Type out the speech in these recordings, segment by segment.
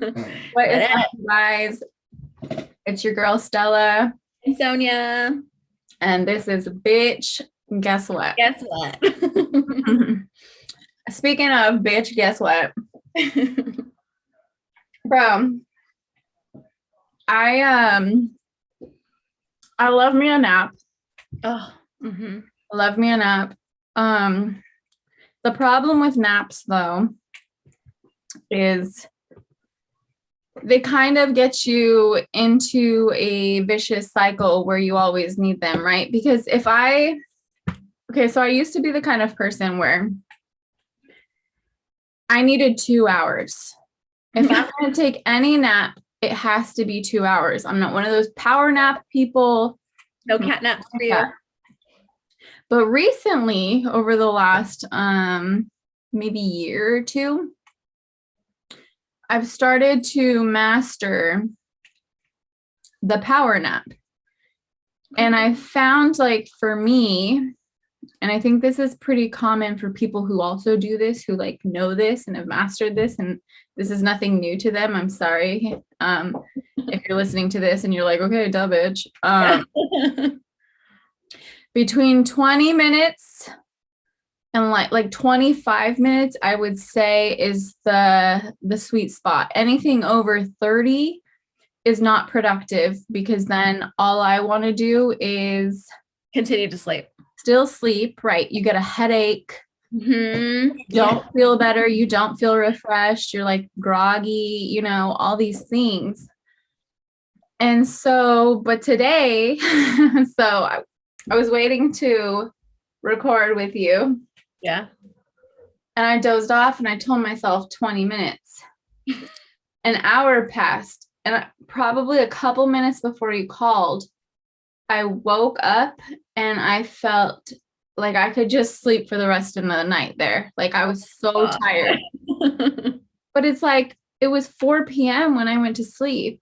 What is up, guys? It's your girl Stella. And Sonia. And this is Bitch. Guess what? Guess what? Speaking of bitch, guess what? Bro, I love me a nap. Oh, Love me a nap. The problem with naps though is they kind of get you into a vicious cycle where you always need them, right? Because so I used to be the kind of person where I needed 2 hours. If I'm going to take any nap, it has to be 2 hours. I'm not one of those power nap people. No cat naps for you. But recently, over the last maybe year or two, I've started to master the power nap. And I found, like, for me, and I think this is pretty common for people who also do this, who like know this and have mastered this, and this is nothing new to them. I'm sorry. If you're listening to this and you're like, okay, duh, bitch. Between 20 minutes and like 25 minutes, I would say is the sweet spot. Anything over 30 is not productive, because then all I want to do is continue to sleep. Still sleep, right? You get a headache. You don't feel better. You don't feel refreshed. You're like groggy, all these things. And so, but today, I was waiting to record with you. Yeah. And I dozed off and I told myself 20 minutes. An hour passed, and probably a couple minutes before you called, I woke up and I felt like I could just sleep for the rest of the night there. Like I was so tired. But it's like, it was 4 p.m. when I went to sleep.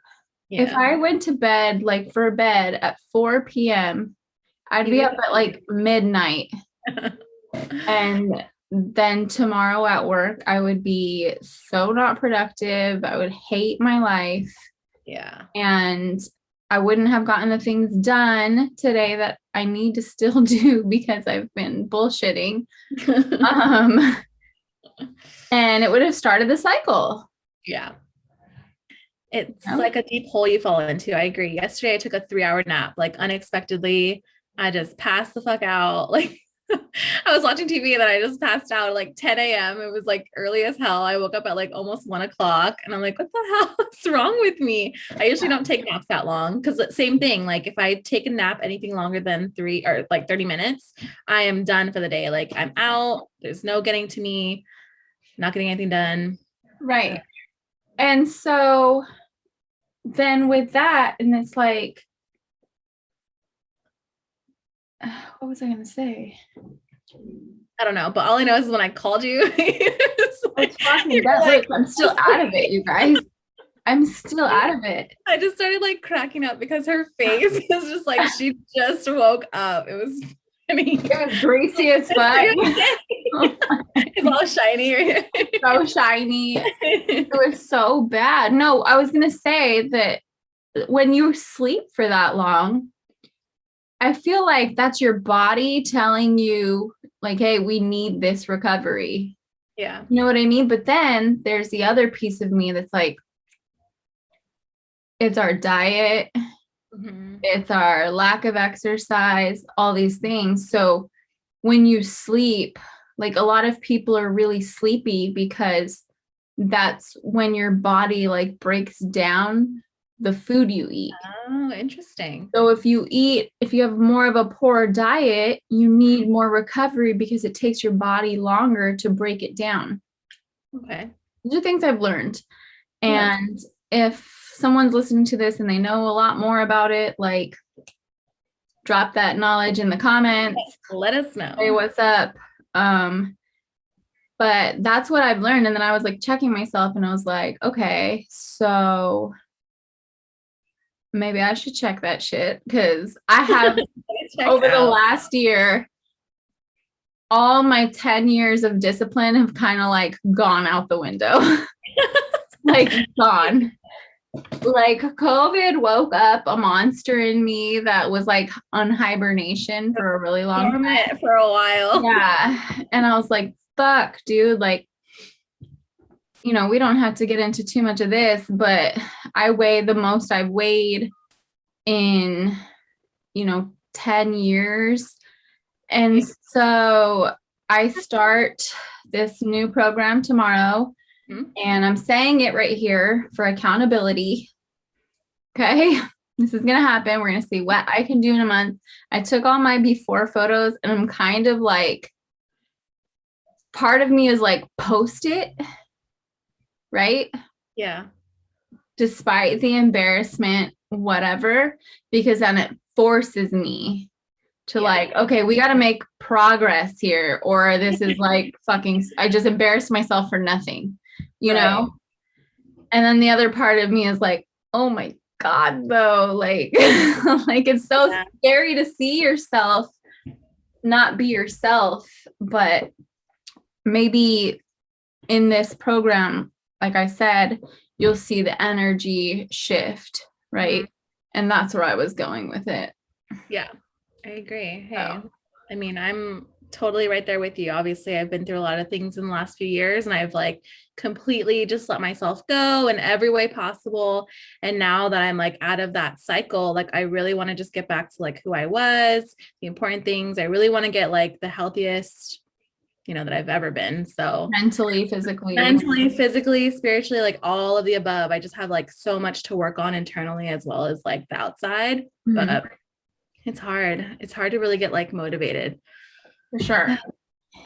Yeah. If I went to bed, like for bed at 4 p.m., I'd be up at like midnight. And then tomorrow at work, I would be so not productive. I would hate my life. Yeah. And I wouldn't have gotten the things done today that I need to still do because I've been bullshitting. And it would have started the cycle. Yeah. It's like a deep hole you fall into. I agree. Yesterday I took a 3-hour nap, like unexpectedly. I just passed the fuck out. Like I was watching TV and then I just passed out at like 10 a.m. It was like early as hell. I woke up at like almost 1 o'clock and I'm like, what the hell is wrong with me? I usually don't take naps that long, because same thing. Like if I take a nap anything longer than 3 or like 30 minutes, I am done for the day. Like I'm out. There's no getting to me, not getting anything done. Right. And so then with that, and it's like, what was I going to say? I don't know, but all I know is when I called you, like, I'm still out of it, you guys. I'm still out of it. I just started like cracking up because her face is just like she just woke up. It was it was greasy as fuck. It's all shiny. So shiny. It was so bad. No, I was gonna say that when you sleep for that long, I feel like that's your body telling you, like, hey, we need this recovery. Yeah. You know what I mean? But then there's the other piece of me that's like, it's our diet. It's our lack of exercise, all these things. So when you sleep, like a lot of people are really sleepy because that's when your body like breaks down the food you eat. Oh, interesting. So if you have more of a poor diet, you need more recovery because it takes your body longer to break it down. Okay. These are things I've learned. And if someone's listening to this and they know a lot more about it, like drop that knowledge in the comments. Let us know. Say what's up. But that's what I've learned. And then I was like checking myself and I was like, okay, so maybe I should check that shit, because I have over the last year, all my 10 years of discipline have kind of like gone out the window. like gone. Like COVID woke up a monster in me that was like on hibernation for a really long time. Dormant for a while. Yeah. And I was like, fuck, dude, like, you know, we don't have to get into too much of this, but I weigh the most I've weighed in, you know, 10 years. And so I start this new program tomorrow, and I'm saying it right here for accountability. Okay. This is going to happen. We're going to see what I can do in a month. I took all my before photos, and I'm kind of like, part of me is like, post it, right? Yeah. Despite the embarrassment, whatever, because then it forces me to like, okay, we got to make progress here, or this is like fucking, I just embarrassed myself for nothing, you know? And then the other part of me is like, oh my God, though, like, like it's so scary to see yourself not be yourself. But maybe in this program, like I said, you'll see the energy shift, right? And that's where I was going with it. Yeah, I agree. Hey, I mean, I'm totally right there with you. Obviously, I've been through a lot of things in the last few years, and I've like completely just let myself go in every way possible. And now that I'm like out of that cycle, like I really want to just get back to like who I was, the important things. I really want to get like the healthiest, you know, that I've ever been. So mentally, physically, spiritually, like all of the above. I just have like so much to work on internally as well as like the outside. But it's hard. It's hard to really get like motivated. For sure.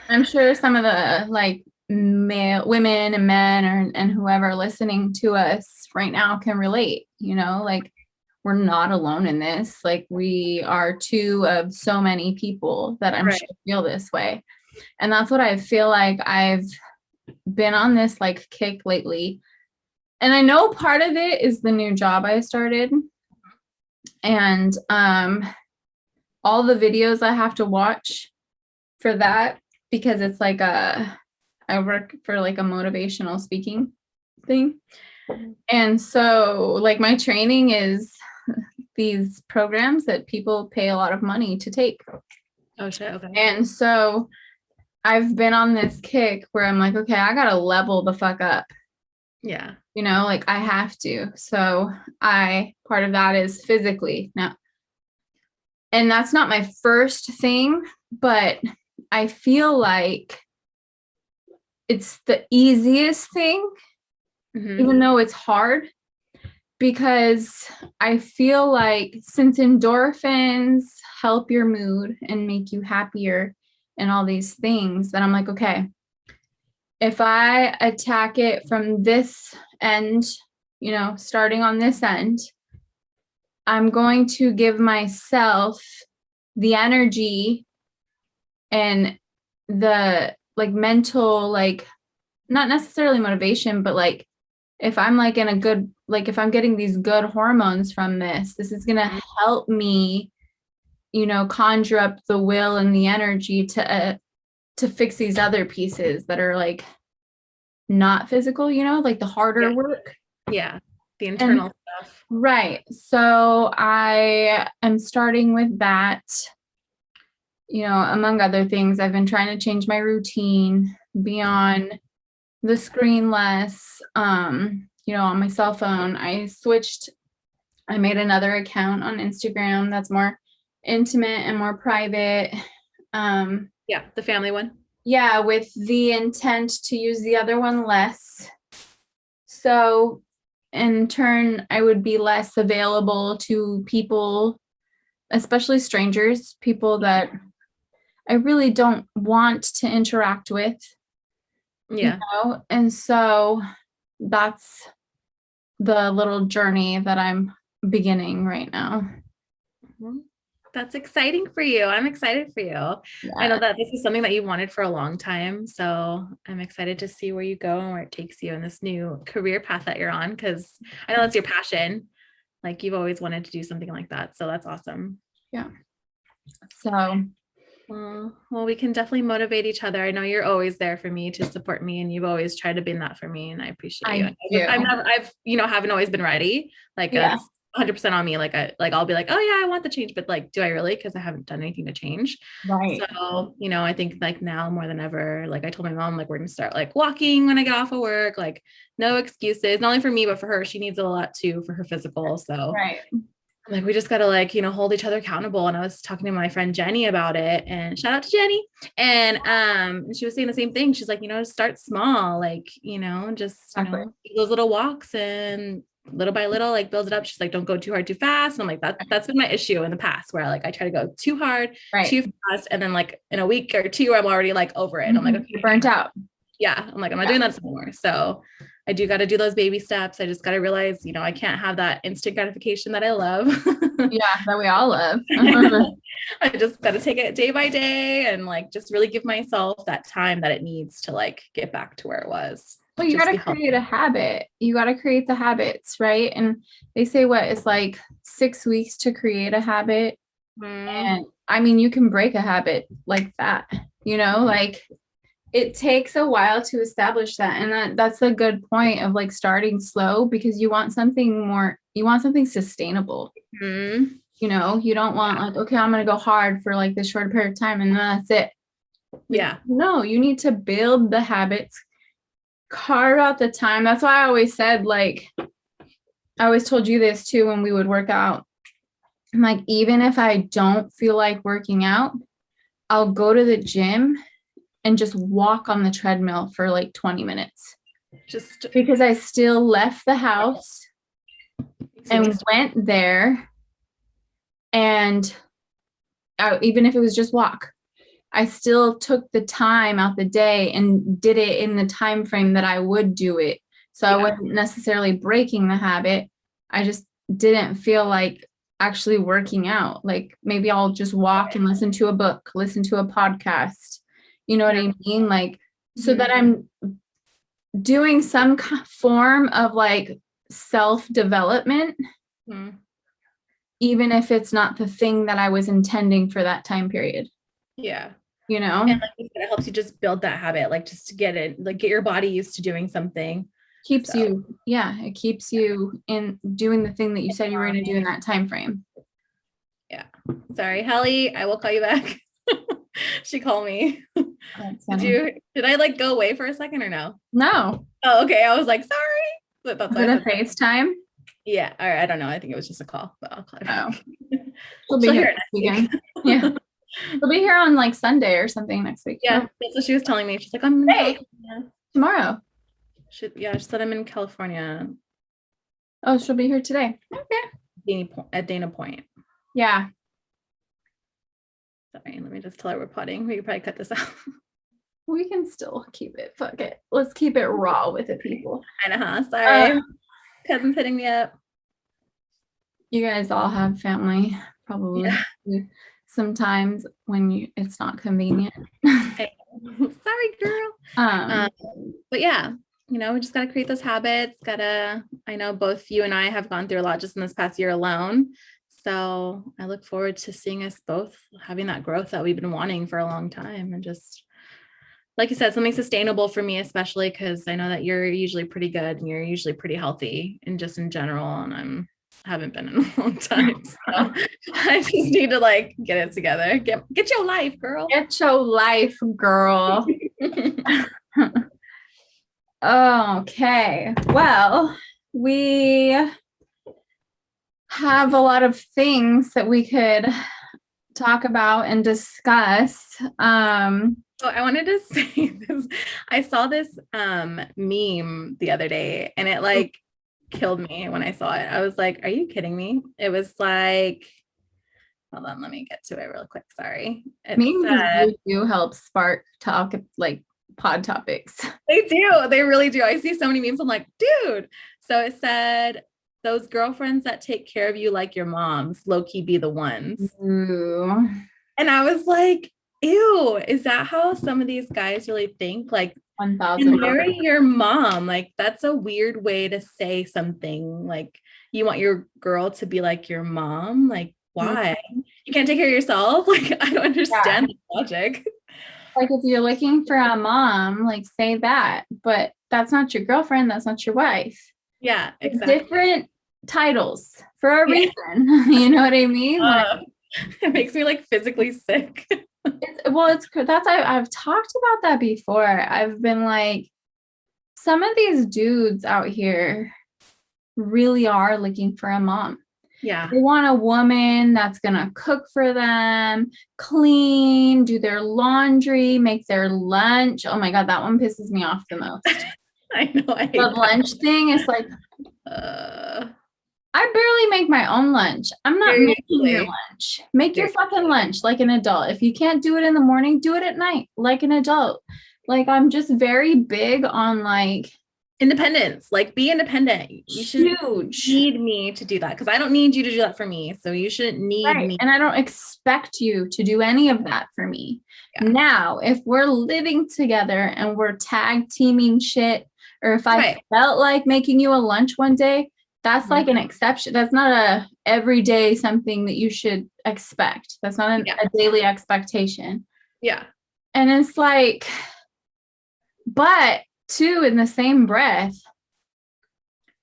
I'm sure some of the like male women and men and whoever listening to us right now can relate, you know, like we're not alone in this. Like we are two of so many people that I'm sure feel this way. And that's what I feel like I've been on this like kick lately. And I know part of it is the new job I started. And all the videos I have to watch for that, because it's like I work for like a motivational speaking thing. And so like my training is these programs that people pay a lot of money to take. Oh shit, okay. And so I've been on this kick where I'm like, okay, I gotta level the fuck up. Yeah. You know, like I have to. So part of that is physically now. And that's not my first thing, but I feel like it's the easiest thing, even though it's hard, because I feel like since endorphins help your mood and make you happier and all these things, then I'm like, okay, if I attack it from this end, you know, starting on this end, I'm going to give myself the energy and the like mental, like not necessarily motivation, but like if I'm like in a good, like if I'm getting these good hormones from this is going to help me, you know, conjure up the will and the energy to fix these other pieces that are like not physical, you know, like the harder work. Yeah. The internal stuff. Right. So I am starting with that. You know, among other things, I've been trying to change my routine, be on the screen less, you know, on my cell phone. I made another account on Instagram that's more intimate and more private. Yeah, the family one. Yeah, with the intent to use the other one less. So in turn, I would be less available to people, especially strangers, people that I really don't want to interact with. Yeah. You know? And so that's the little journey that I'm beginning right now. That's exciting for you. I'm excited for you. Yeah. I know that this is something that you wanted for a long time. So I'm excited to see where you go and where it takes you in this new career path that you're on, because I know that's your passion. Like you've always wanted to do something like that. So that's awesome. Yeah. So Well, we can definitely motivate each other. I know you're always there for me to support me, and you've always tried to be that for me, and I appreciate you. I do. Haven't always been ready. Like Yeah. it's 100% on me. I'll be like, oh yeah, I want the change, but like, do I really? Because I haven't done anything to change. Right. So, I think like now more than ever, like I told my mom, like we're gonna start like walking when I get off of work, like no excuses, not only for me, but for her. She needs it a lot too for her physical. So Right. like we just gotta like hold each other accountable. And I was talking to my friend Jenny about it, and shout out to Jenny. And she was saying the same thing. She's like, start small, like just Exactly. those little walks, and little by little like build it up. She's like, don't go too hard too fast. And I'm like, that's been my issue in the past, where like I try to go too hard Right. too fast, and then like in a week or two I'm already like over it. And I'm like, okay, You're burnt out. yeah, I'm like, I'm not doing that anymore. So I do got to do those baby steps. I just got to realize, I can't have that instant gratification that I love. Yeah, that we all love. I just got to take it day by day and like just really give myself that time that it needs to like get back to where it was. Well, you got to create a habit. You got to create the habits, right? And they say it's like 6 weeks to create a habit. And I mean, you can break a habit like that, like it takes a while to establish that. And that's a good point of like starting slow, because you want something sustainable. You don't want like, okay, I'm going to go hard for like this short period of time and then that's it. Yeah. No, you need to build the habits, carve out the time. That's why I always said, like, I always told you this too when we would work out. I'm like, even if I don't feel like working out, I'll go to the gym and just walk on the treadmill for like 20 minutes. Just because I still left the house and went there. And even if it was just walk, I still took the time out the day and did it in the time frame that I would do it. So I wasn't necessarily breaking the habit. I just didn't feel like actually working out. Like maybe I'll just walk and listen to a book, listen to a podcast. You know what I mean? Like, so that I'm doing some form of like self-development, even if it's not the thing that I was intending for that time period. Yeah. And like it helps you just build that habit, like just to get your body used to doing something. It keeps you in doing the thing that you said you were going to do in that time frame. Yeah. Sorry, Hallie, I will call you back. She called me. Did I like go away for a second or no? No. Oh, okay. I was like, sorry. But that's a FaceTime? Yeah. All right. I don't know. I think it was just a call, but I'll call her. She'll be here next weekend. Yeah. She'll be here on like Sunday or something next week. Yeah. That's what she was telling me. She's like, I'm tomorrow. She said I'm in California. Oh, she'll be here today. Okay. At Dana Point. Yeah. Sorry, let me just tell her we're potting. We could probably cut this out. We can still keep it. Fuck it. Let's keep it raw with the people. I know, huh? Sorry. Cousin's hitting me up. You guys all have family, probably. Yeah. Sometimes when it's not convenient. Sorry, girl. But yeah, we just got to create those habits. I know both you and I have gone through a lot just in this past year alone. So I look forward to seeing us both having that growth that we've been wanting for a long time. And just, like you said, something sustainable for me, especially because I know that you're usually pretty good and you're usually pretty healthy and just in general. And haven't been in a long time. So I just need to like get it together. Get your life, girl. Get your life, girl. Okay. Well, we have a lot of things that we could talk about and discuss. So I wanted to say this. I saw this meme the other day and it like killed me when I saw it. I was like, are you kidding me? It was like, hold on, let me get to it real quick. Sorry. Memes really do help spark talk, like pod topics. They do. They really do. I see so many memes. I'm like, dude. So it said, those girlfriends that take care of you like your moms, low-key be the ones. Ooh. And I was like, ew, is that how some of these guys really think? Like, 1,000. Marry your mom. Like, that's a weird way to say something. Like, you want your girl to be like your mom. Like, Why? You can't take care of yourself? Like, I don't understand the logic. Like if you're looking for a mom, like say that, but that's not your girlfriend, that's not your wife. Yeah, exactly. Different titles for a reason. You know what I mean? It makes me like physically sick. I've talked about that before. I've been like, some of these dudes out here really are looking for a mom. Yeah. They want a woman that's gonna cook for them, clean, do their laundry, make their lunch. Oh my God, that one pisses me off the most. I know. I hate The lunch thing is like, I barely make my own lunch. I'm not making your lunch. Make your fucking lunch like an adult. If you can't do it in the morning, do it at night like an adult. Like I'm just very big on like independence. Like be independent. You shouldn't need me to do that because I don't need you to do that for me. So you shouldn't need me. And I don't expect you to do any of that for me. Yeah. Now, if we're living together and we're tag teaming shit, or if I felt like making you a lunch one day, that's like an exception. That's not a everyday something that you should expect. That's not a daily expectation. Yeah. And it's like, but too, in the same breath,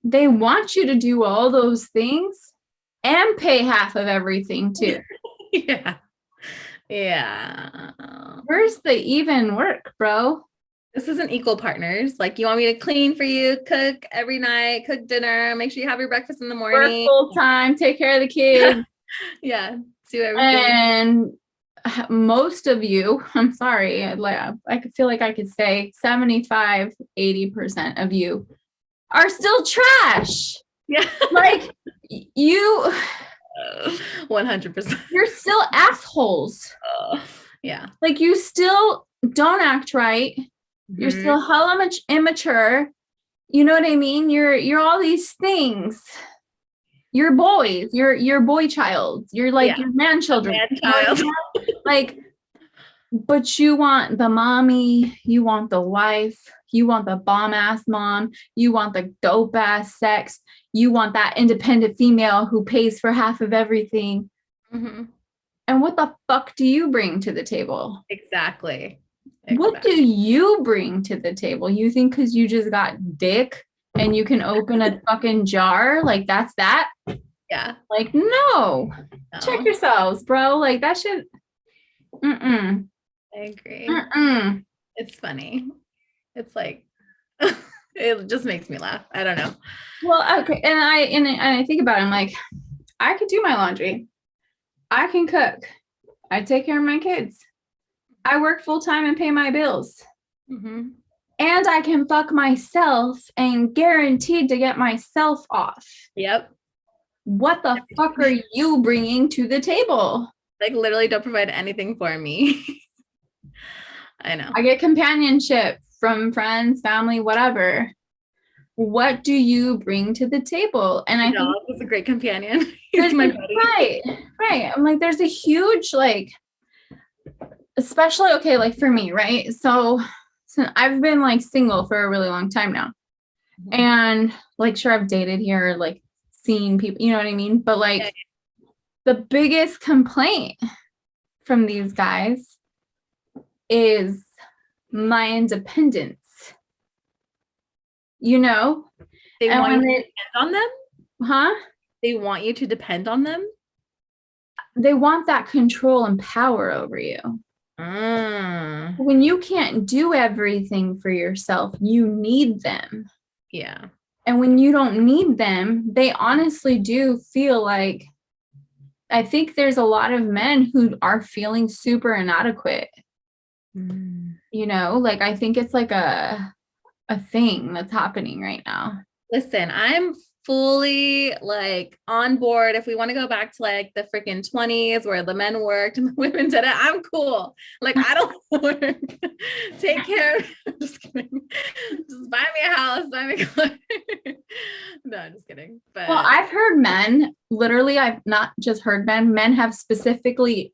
they want you to do all those things and pay half of everything too. Yeah. Yeah. Where's the even work, bro? This isn't equal partners. Like you want me to clean for you, cook every night, cook dinner, make sure you have your breakfast in the morning. Work full time, take care of the kids. Yeah. Do everything. And most of you, I'm sorry, I could feel like I could say 75, 80% of you are still trash. Yeah. Like you 100%. You're still assholes. Yeah. Like you still don't act right. You're still hella much immature. You know what I mean? You're all these things. You're boys. You're boy child. You're like your man children. Like, but you want the mommy, you want the wife, you want the bomb ass mom, you want the dope ass sex, you want that independent female who pays for half of everything. And what the fuck do you bring to the table? Exactly. What do you bring to the table? You think because you just got dick and you can open a fucking jar, like that's that? Yeah. Like, no. Check yourselves, bro. Like that shit. I agree. It's funny. It's like, it just makes me laugh. I don't know. Well, okay. And I think about it. I'm like, I could do my laundry. I can cook. I take care of my kids. I work full time and pay my bills. And I can fuck myself and guaranteed to get myself off. Yep. What the fuck are you bringing to the table? Like literally don't provide anything for me. I know. I get companionship from friends, family, whatever. What do you bring to the table? And I think he's a great companion. He's my buddy. Right. I'm like, there's a huge, like, especially, okay, like for me, right? So I've been like single for a really long time now. And like, sure, I've dated here, like seen people, you know what I mean? But like the biggest complaint from these guys is my independence. You know? They want you to depend on them? Huh? They want you to depend on them? They want that control and power over you. When you can't do everything for yourself, you need them. Yeah. And when you don't need them, they honestly do feel like, I think there's a lot of men who are feeling super inadequate. You know, like I think it's like a thing that's happening right now. Listen, I'm fully like on board. If we want to go back to like the freaking 20s where the men worked and the women did it, I'm cool. Like I don't work. Take care. Just kidding. Just buy me a house, buy me a car. No, I'm just kidding. But well, I've heard men, literally, I've not just heard men have specifically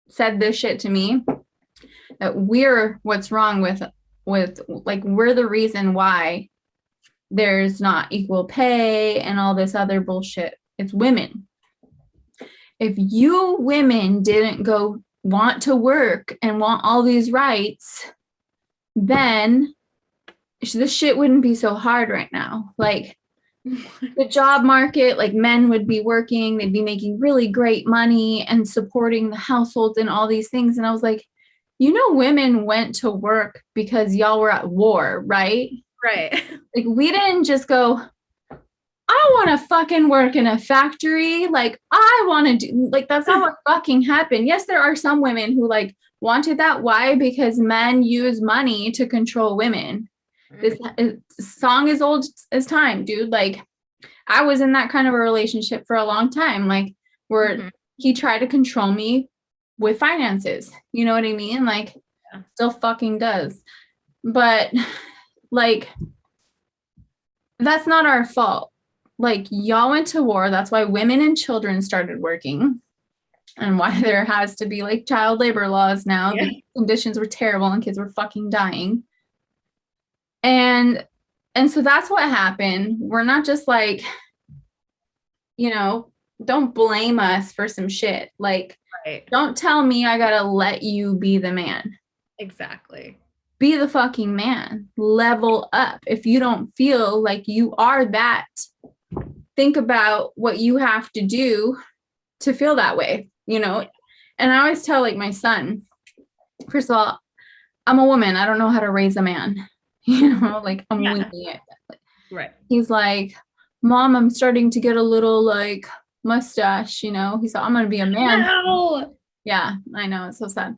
said this shit to me, that we're what's wrong with like we're the reason why there's not equal pay and all this other bullshit. It's women. if you women didn't go want to work and want all these rights, then this shit wouldn't be so hard right now. Like the job market, like men would be working, they'd be making really great money and supporting the households and all these things. And I was like, women went to work because y'all were at war, right? Right. Like we didn't just go, I want to fucking work in a factory. Like I want to do, like, that's not what fucking happened. Yes, there are some women who like wanted that. Why? Because men use money to control women. This song is old as time, dude. Like I was in that kind of a relationship for a long time, like where he tried to control me with finances. You know what I mean? Like still fucking does. But like that's not our fault. Like y'all went to war. That's why women and children started working, and why there has to be like child labor laws now. Yeah. The conditions were terrible and kids were fucking dying. And so that's what happened. We're not just like, don't blame us for some shit. Like, don't tell me I gotta let you be the man. Exactly. Be the fucking man. Level up. If you don't feel like you are that, think about what you have to do to feel that way, And I always tell like my son, first of all, I'm a woman. I don't know how to raise a man. Like I'm winging it. Right. He's like, Mom, I'm starting to get a little like mustache, He said, I'm going to be a man. No. Yeah, I know. It's so sad.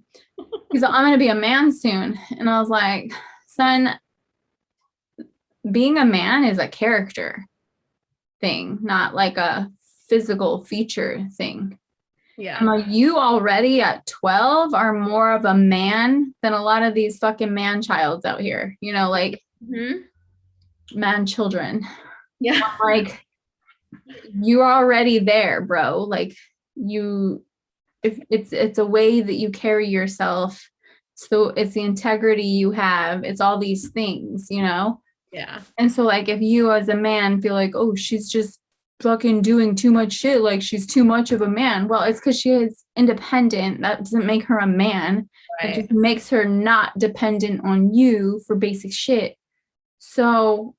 He's like, I'm going to be a man soon. And I was like, son, being a man is a character thing, not like a physical feature thing. Yeah. I'm like, you already at 12 are more of a man than a lot of these fucking man childs out here, like man children. Yeah. Like you're already there, bro. Like if it's a way that you carry yourself. So it's the integrity you have. It's all these things, Yeah. And so like, if you as a man feel like, oh, she's just fucking doing too much shit, like she's too much of a man. Well, it's because she is independent. That doesn't make her a man. Right. It just makes her not dependent on you for basic shit. So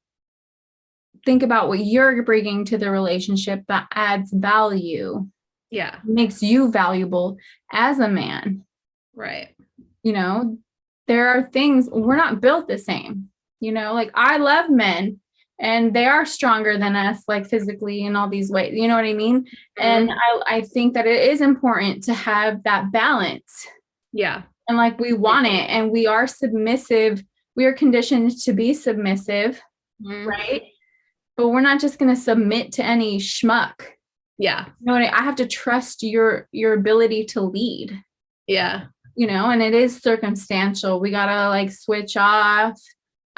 think about what you're bringing to the relationship that adds value. Yeah. Makes you valuable as a man. Right. There are things, we're not built the same. Like I love men and they are stronger than us, like physically in all these ways. You know what I mean? And I think that it is important to have that balance. Yeah. And like we want it, and we are submissive. We are conditioned to be submissive, right? But we're not just going to submit to any schmuck. Yeah. I have to trust your ability to lead. Yeah. And it is circumstantial. We got to like switch off.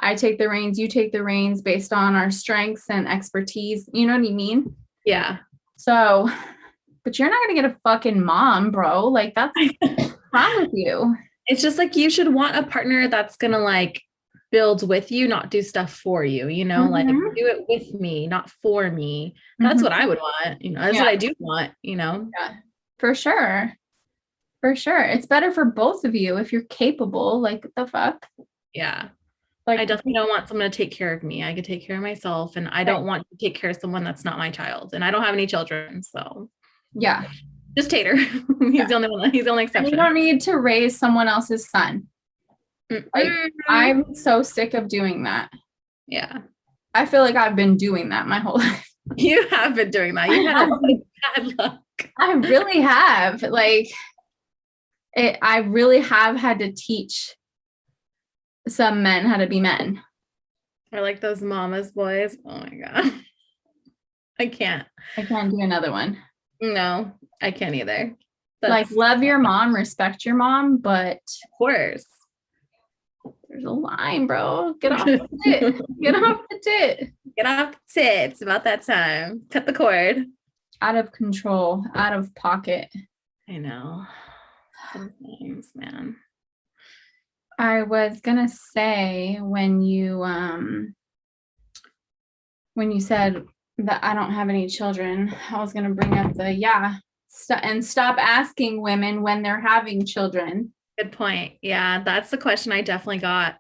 I take the reins, you take the reins based on our strengths and expertise. You know what I mean? Yeah. So, but you're not going to get a fucking mom, bro. Like that's wrong with you. It's just like, you should want a partner that's going to like build with you, not do stuff for you, like do it with me, not for me. That's what I would want, that's what I do want, Yeah, for sure. For sure. It's better for both of you if you're capable. Like, what the fuck? Yeah. Like, I definitely don't want someone to take care of me. I could take care of myself, and I don't want to take care of someone that's not my child. And I don't have any children, so yeah. Just Tater. He's the only one. He's the only exception. And you don't need to raise someone else's son. Like, I'm so sick of doing that. Yeah. I feel like I've been doing that my whole life. You have been doing that. You had bad luck. I really have. Like, I really have had to teach some men how to be men. Or like those mama's boys. Oh my God. I can't do another one. No, I can't either. Like, love your mom, respect your mom, but of course. There's a line, bro. Get off the tit. Get off the tit. Get off the tit. It's about that time. Cut the cord. Out of control, out of pocket. I know. Sometimes, man. I was gonna say when you said that I don't have any children, I was gonna bring up and stop asking women when they're having children. Good point. Yeah, that's the question I definitely got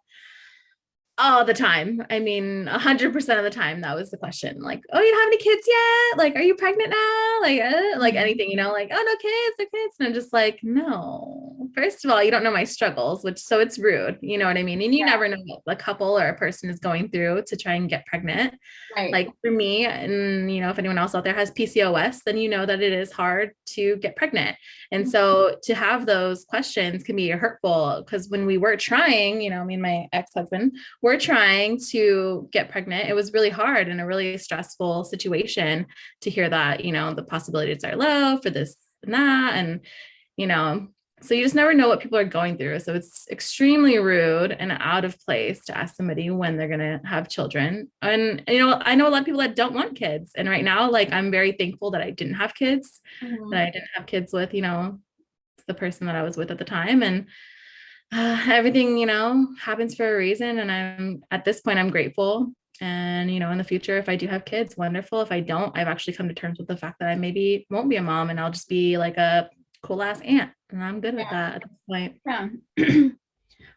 all the time. I mean, 100% of the time, that was the question. Like, oh, you don't have any kids yet? Like, are you pregnant now? Like anything, like, oh, no kids, no kids. And I'm just like, no. First of all, you don't know my struggles, so it's rude. You know what I mean? And you never know what a couple or a person is going through to try and get pregnant. Right. Like for me, and if anyone else out there has PCOS, then you know that it is hard to get pregnant. And so to have those questions can be hurtful, because when we were trying, me and my ex-husband, we're trying to get pregnant. It was really hard and a really stressful situation to hear that, the possibilities are low for this and that. And, so you just never know what people are going through. So it's extremely rude and out of place to ask somebody when they're going to have children. And, I know a lot of people that don't want kids. And right now, like, I'm very thankful that I didn't have kids, that I didn't have kids with, the person that I was with at the time. And everything, happens for a reason. And at this point, I'm grateful. And, in the future, if I do have kids, wonderful. If I don't, I've actually come to terms with the fact that I maybe won't be a mom, and I'll just be like a cool ass aunt. And I'm good with that at this point. Yeah.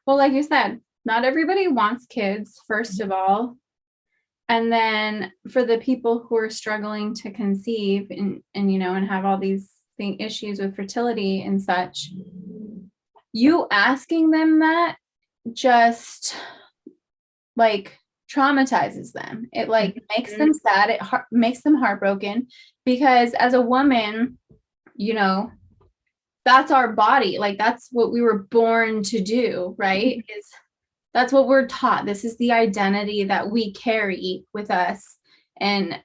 Well, like you said, not everybody wants kids, first of all. And then for the people who are struggling to conceive and have all these issues with fertility and such, you asking them that just like traumatizes them. It like makes them sad. It makes them heartbroken, because as a woman, that's our body. Like, that's what we were born to do, right? That's what we're taught. This is the identity that we carry with us. And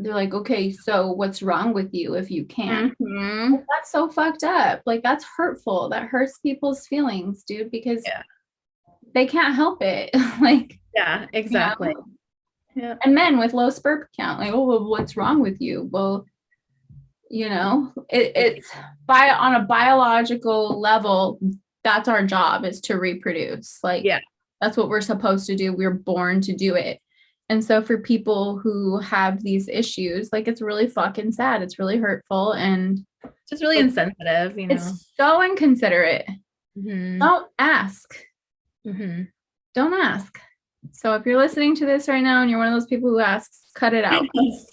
they're like, okay, so what's wrong with you if you can't? That's so fucked up. Like, that's hurtful. That hurts people's feelings, dude, because they can't help it. Like, yeah, exactly. Yeah. And men with low sperm count, like, oh, well, what's wrong with you? Well, it's on a biological level, that's our job, is to reproduce. Like, that's what we're supposed to do. We're born to do it. And so for people who have these issues, like, it's really fucking sad. It's really hurtful and just really insensitive. It's so inconsiderate. Don't ask. Don't ask. So if you're listening to this right now and you're one of those people who asks, cut it out.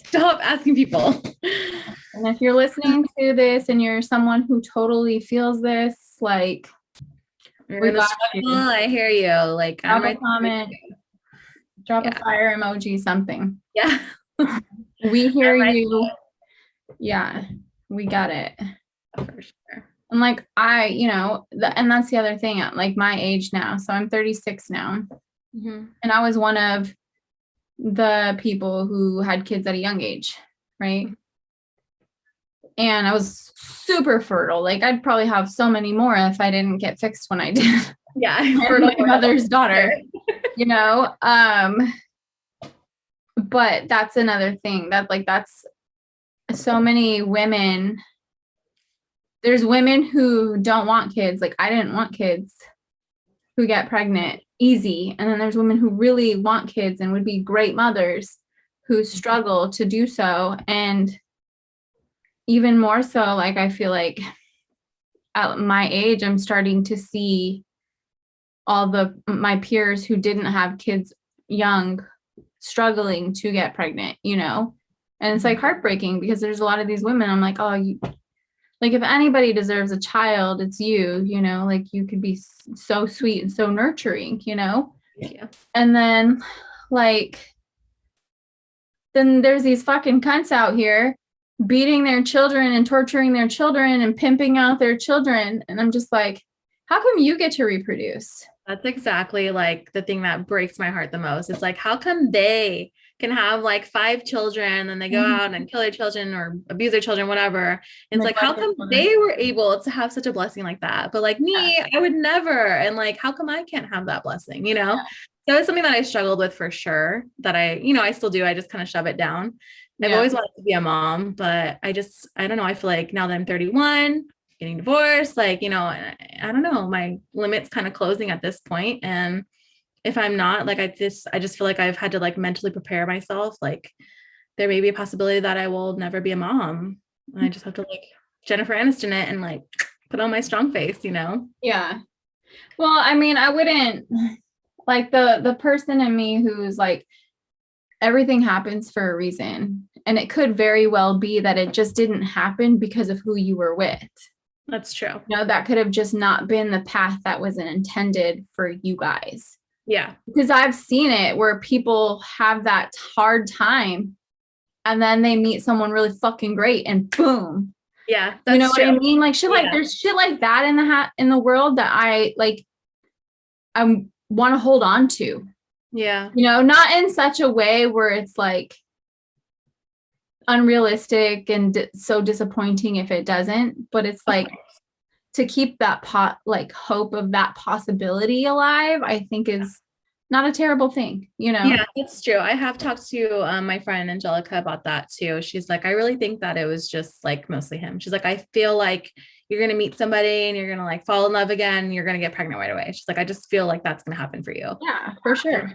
Stop asking people. And if you're listening to this and you're someone who totally feels this, like, I hear you. Like, drop a comment, drop a fire emoji, something. Yeah. We hear you. Yeah, we got it. For sure. And like, and that's the other thing, at like my age now. So I'm 36 now. And I was one of the people who had kids at a young age, right? And I was super fertile. Like, I'd probably have so many more if I didn't get fixed when I did. Yeah. Fertile my mother's daughter, but that's another thing that's so many women. There's women who don't want kids. Like, I didn't want kids, who get pregnant easy. And then there's women who really want kids and would be great mothers, who struggle to do so. And even more so, like, I feel like at my age, I'm starting to see all my peers who didn't have kids young struggling to get pregnant, and it's like heartbreaking, because there's a lot of these women, I'm like, oh, like, if anybody deserves a child, it's you, like, you could be so sweet and so nurturing, And then, like, then there's these fucking cunts out here beating their children and torturing their children and pimping out their children. And I'm just like, how come you get to reproduce? That's exactly like the thing that breaks my heart the most. It's like, how come they can have like 5 children and they go out and kill their children or abuse their children, whatever. It's like, how come they were able to have such a blessing like that? But like me, I would never. And like, how come I can't have that blessing, So it's something that I struggled with for sure, that I still do. I just kind of shove it down. I've always wanted to be a mom, but I don't know. I feel like now that I'm 31, getting divorced, like, I don't know, my limit's kind of closing at this point. And if I'm not, like, I just feel like I've had to like mentally prepare myself. Like, there may be a possibility that I will never be a mom. And I just have to like Jennifer Aniston it and like put on my strong face, you know? Yeah. Well, I mean, I wouldn't like the person in me who's like, everything happens for a reason. And it could very well be that it just didn't happen because of who you were with. That's true. You know, that could have just not been the path that was intended for you guys. Yeah. Because I've seen it where people have that hard time and then they meet someone really fucking great and boom. Yeah. You know true. what I mean? Like shit, like there's shit like that in the world that I want to hold on to. Yeah. You know, not in such a way where it's like unrealistic and so disappointing if it doesn't, but it's like to keep that hope of that possibility alive, I think is not a terrible thing, you know? Yeah, that's true. I have talked to my friend Angelica about that too. She's like, I really think that it was just like mostly him. She's like, I feel like you're going to meet somebody and you're going to like fall in love again. And you're going to get pregnant right away. She's like, I just feel like that's going to happen for you. Yeah, for sure.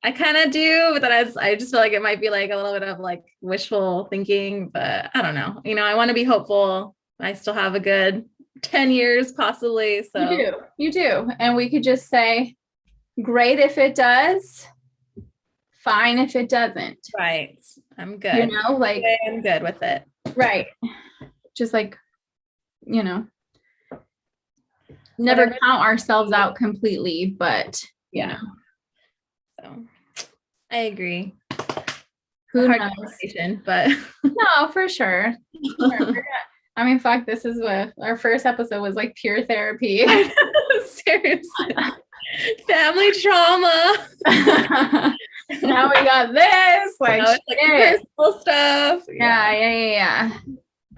I kind of do, but then I just feel like it might be like a little bit of like wishful thinking, but I don't know. You know, I want to be hopeful. I still have a good 10 years possibly. So you do. And we could just say, great if it does, fine if it doesn't. Right. I'm good. You know, like I'm good with it. Right. Just like, you know, never count ourselves out completely, but yeah. So I agree. Who hard knows? Conversation, but no, for sure. I mean, fuck, this is what our first episode was like pure therapy. Seriously. Family trauma. Now we got this, like personal stuff. Yeah.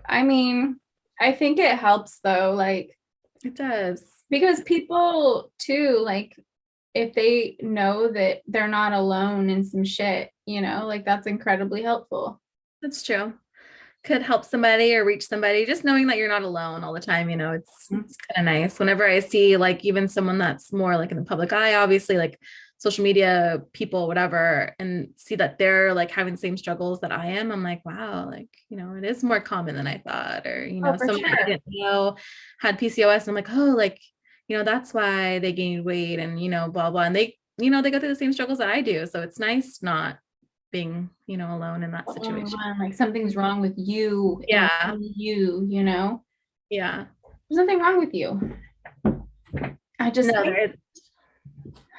I mean, I think it helps though, like it does. Because people too, like if they know that they're not alone in some shit, you know, like that's incredibly helpful. That's true. Could help somebody or reach somebody, just knowing that you're not alone all the time, you know, it's kind of nice. Whenever I see like even someone that's more like in the public eye, obviously like social media people, whatever, and see that they're like having the same struggles that I am, I'm like, wow, like, you know, it is more common than I thought. Or, you know, someone I didn't know had PCOS. I'm like, oh, like, you know, that's why they gained weight and, you know, blah, blah. And they, you know, they go through the same struggles that I do. So it's nice not being, you know, alone in that situation. Like something's wrong with you. Yeah. You know? Yeah. There's nothing wrong with you. I just no, there isn't.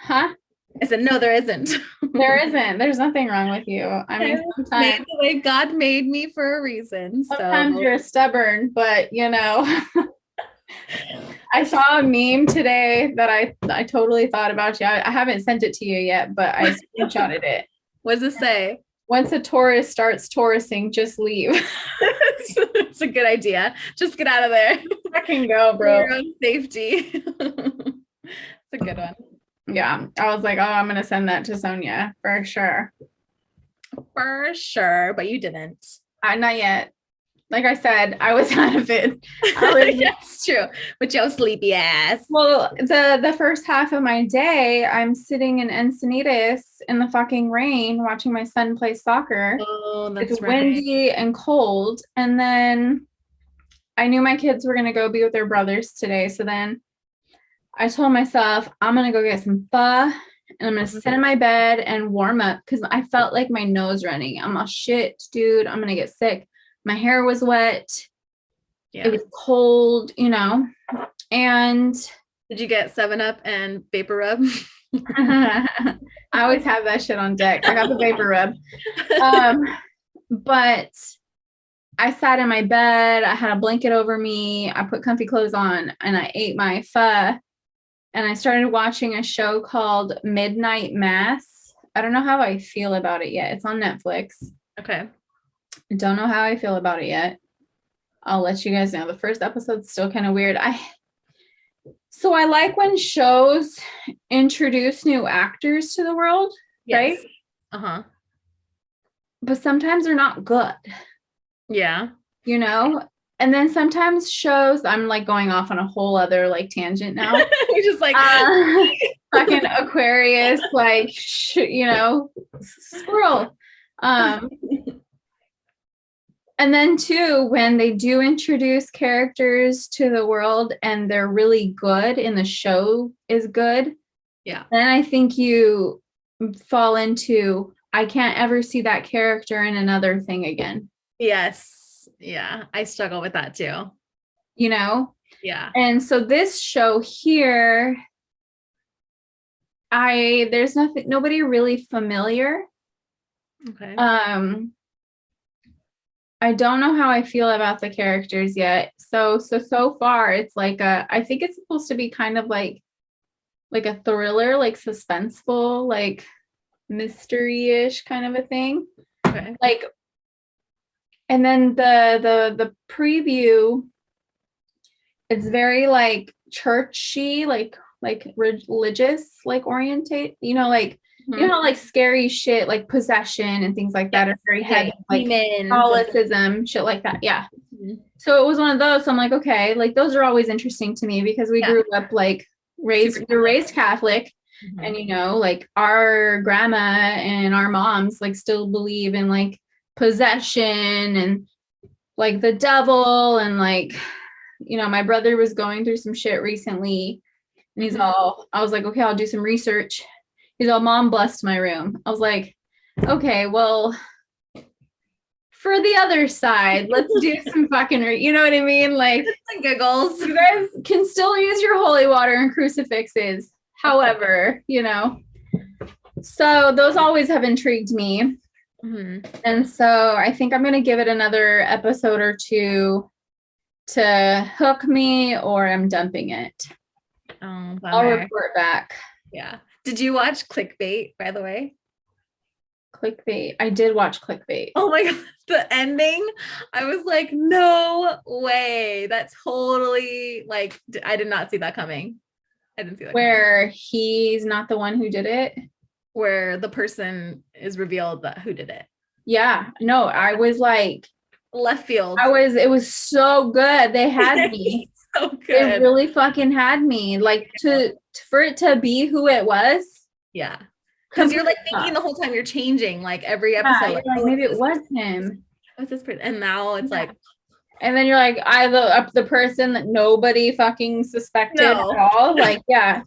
Huh? I said, no, there isn't. There isn't. There's nothing wrong with you. I mean, sometimes the way God made me for a reason. Sometimes you're stubborn, but you know. I saw a meme today that I totally thought about you. I haven't sent it to you yet, but I screenshotted it. What does it say? Once a tourist starts touristing, just leave. It's a good idea. Just get out of there. Fucking go, bro. For your own safety. It's a good one. Yeah. I was like, oh, I'm going to send that to Sonia for sure. For sure. But you didn't. Not yet. Like I said, I was out of it. That's true. With your sleepy ass. Well, the first half of my day, I'm sitting in Encinitas in the fucking rain watching my son play soccer. Oh, that's it's windy and cold. And then I knew my kids were going to go be with their brothers today. So then I told myself, I'm going to go get some pho and I'm going to sit in my bed and warm up because I felt like my nose running. I'm all shit, dude. I'm going to get sick. My hair was wet. Yeah. It was cold, you know. And did you get 7-Up and Vapor Rub? I always have that shit on deck. I got the Vapor Rub. But I sat in my bed. I had a blanket over me. I put comfy clothes on and I ate my pho. And I started watching a show called Midnight Mass. I don't know how I feel about it yet. It's on Netflix. Okay. I don't know how I feel about it yet. I'll let you guys know. The first episode's still kind of weird. So I like when shows introduce new actors to the world, right? Uh-huh. But sometimes they're not good. Yeah. You know? And then sometimes shows, I'm like going off on a whole other like tangent now. You're just like fucking Aquarius, like, you know, squirrel. And And then too, when they do introduce characters to the world and they're really good and the show is good, Yeah. then I think you fall into, I can't ever see that character in another thing again. Yes. Yeah. I struggle with that too. You know? Yeah. And so this show here, there's nobody really familiar. Okay. I don't know how I feel about the characters yet. So far it's like I think it's supposed to be kind of like a thriller, like suspenseful, like mystery-ish kind of a thing. Okay. Like, and then the preview, it's very like churchy, like religious, like orientate, like you know, like scary shit, like possession and things like that are very heavy, like Catholicism, shit like that. Yeah. Mhm. So it was one of those. So I'm like, okay, like those are always interesting to me because we grew up like we were raised Catholic, and like our grandma and our moms like still believe in like possession and like the devil, and like my brother was going through some shit recently, and he's all, I was like, okay, I'll do some research. He's all, Mom blessed my room. I was like, okay, well, for the other side, let's do some fucking, you know what I mean? Like, giggles. You guys can still use your holy water and crucifixes. However, so those always have intrigued me. And so I think I'm going to give it another episode or two to hook me, or I'm dumping it. Oh, I'll report back. Yeah. Did you watch Clickbait, by the way? Clickbait. I did watch Clickbait. Oh my God. The ending. I was like, no way. That's totally like, I did not see that coming. I didn't see that Where he's not the one who did it. Where the person is revealed that who did it. Yeah. No, I was like, left field. It was so good. They had me. So good. It really fucking had me. Like for it to be who it was. Yeah. Because you're like thinking the whole time, you're changing like every episode. Yeah, like maybe it was him. What's this person? And now it's like, and then you're like, the person that nobody fucking suspected at all. Like, yeah.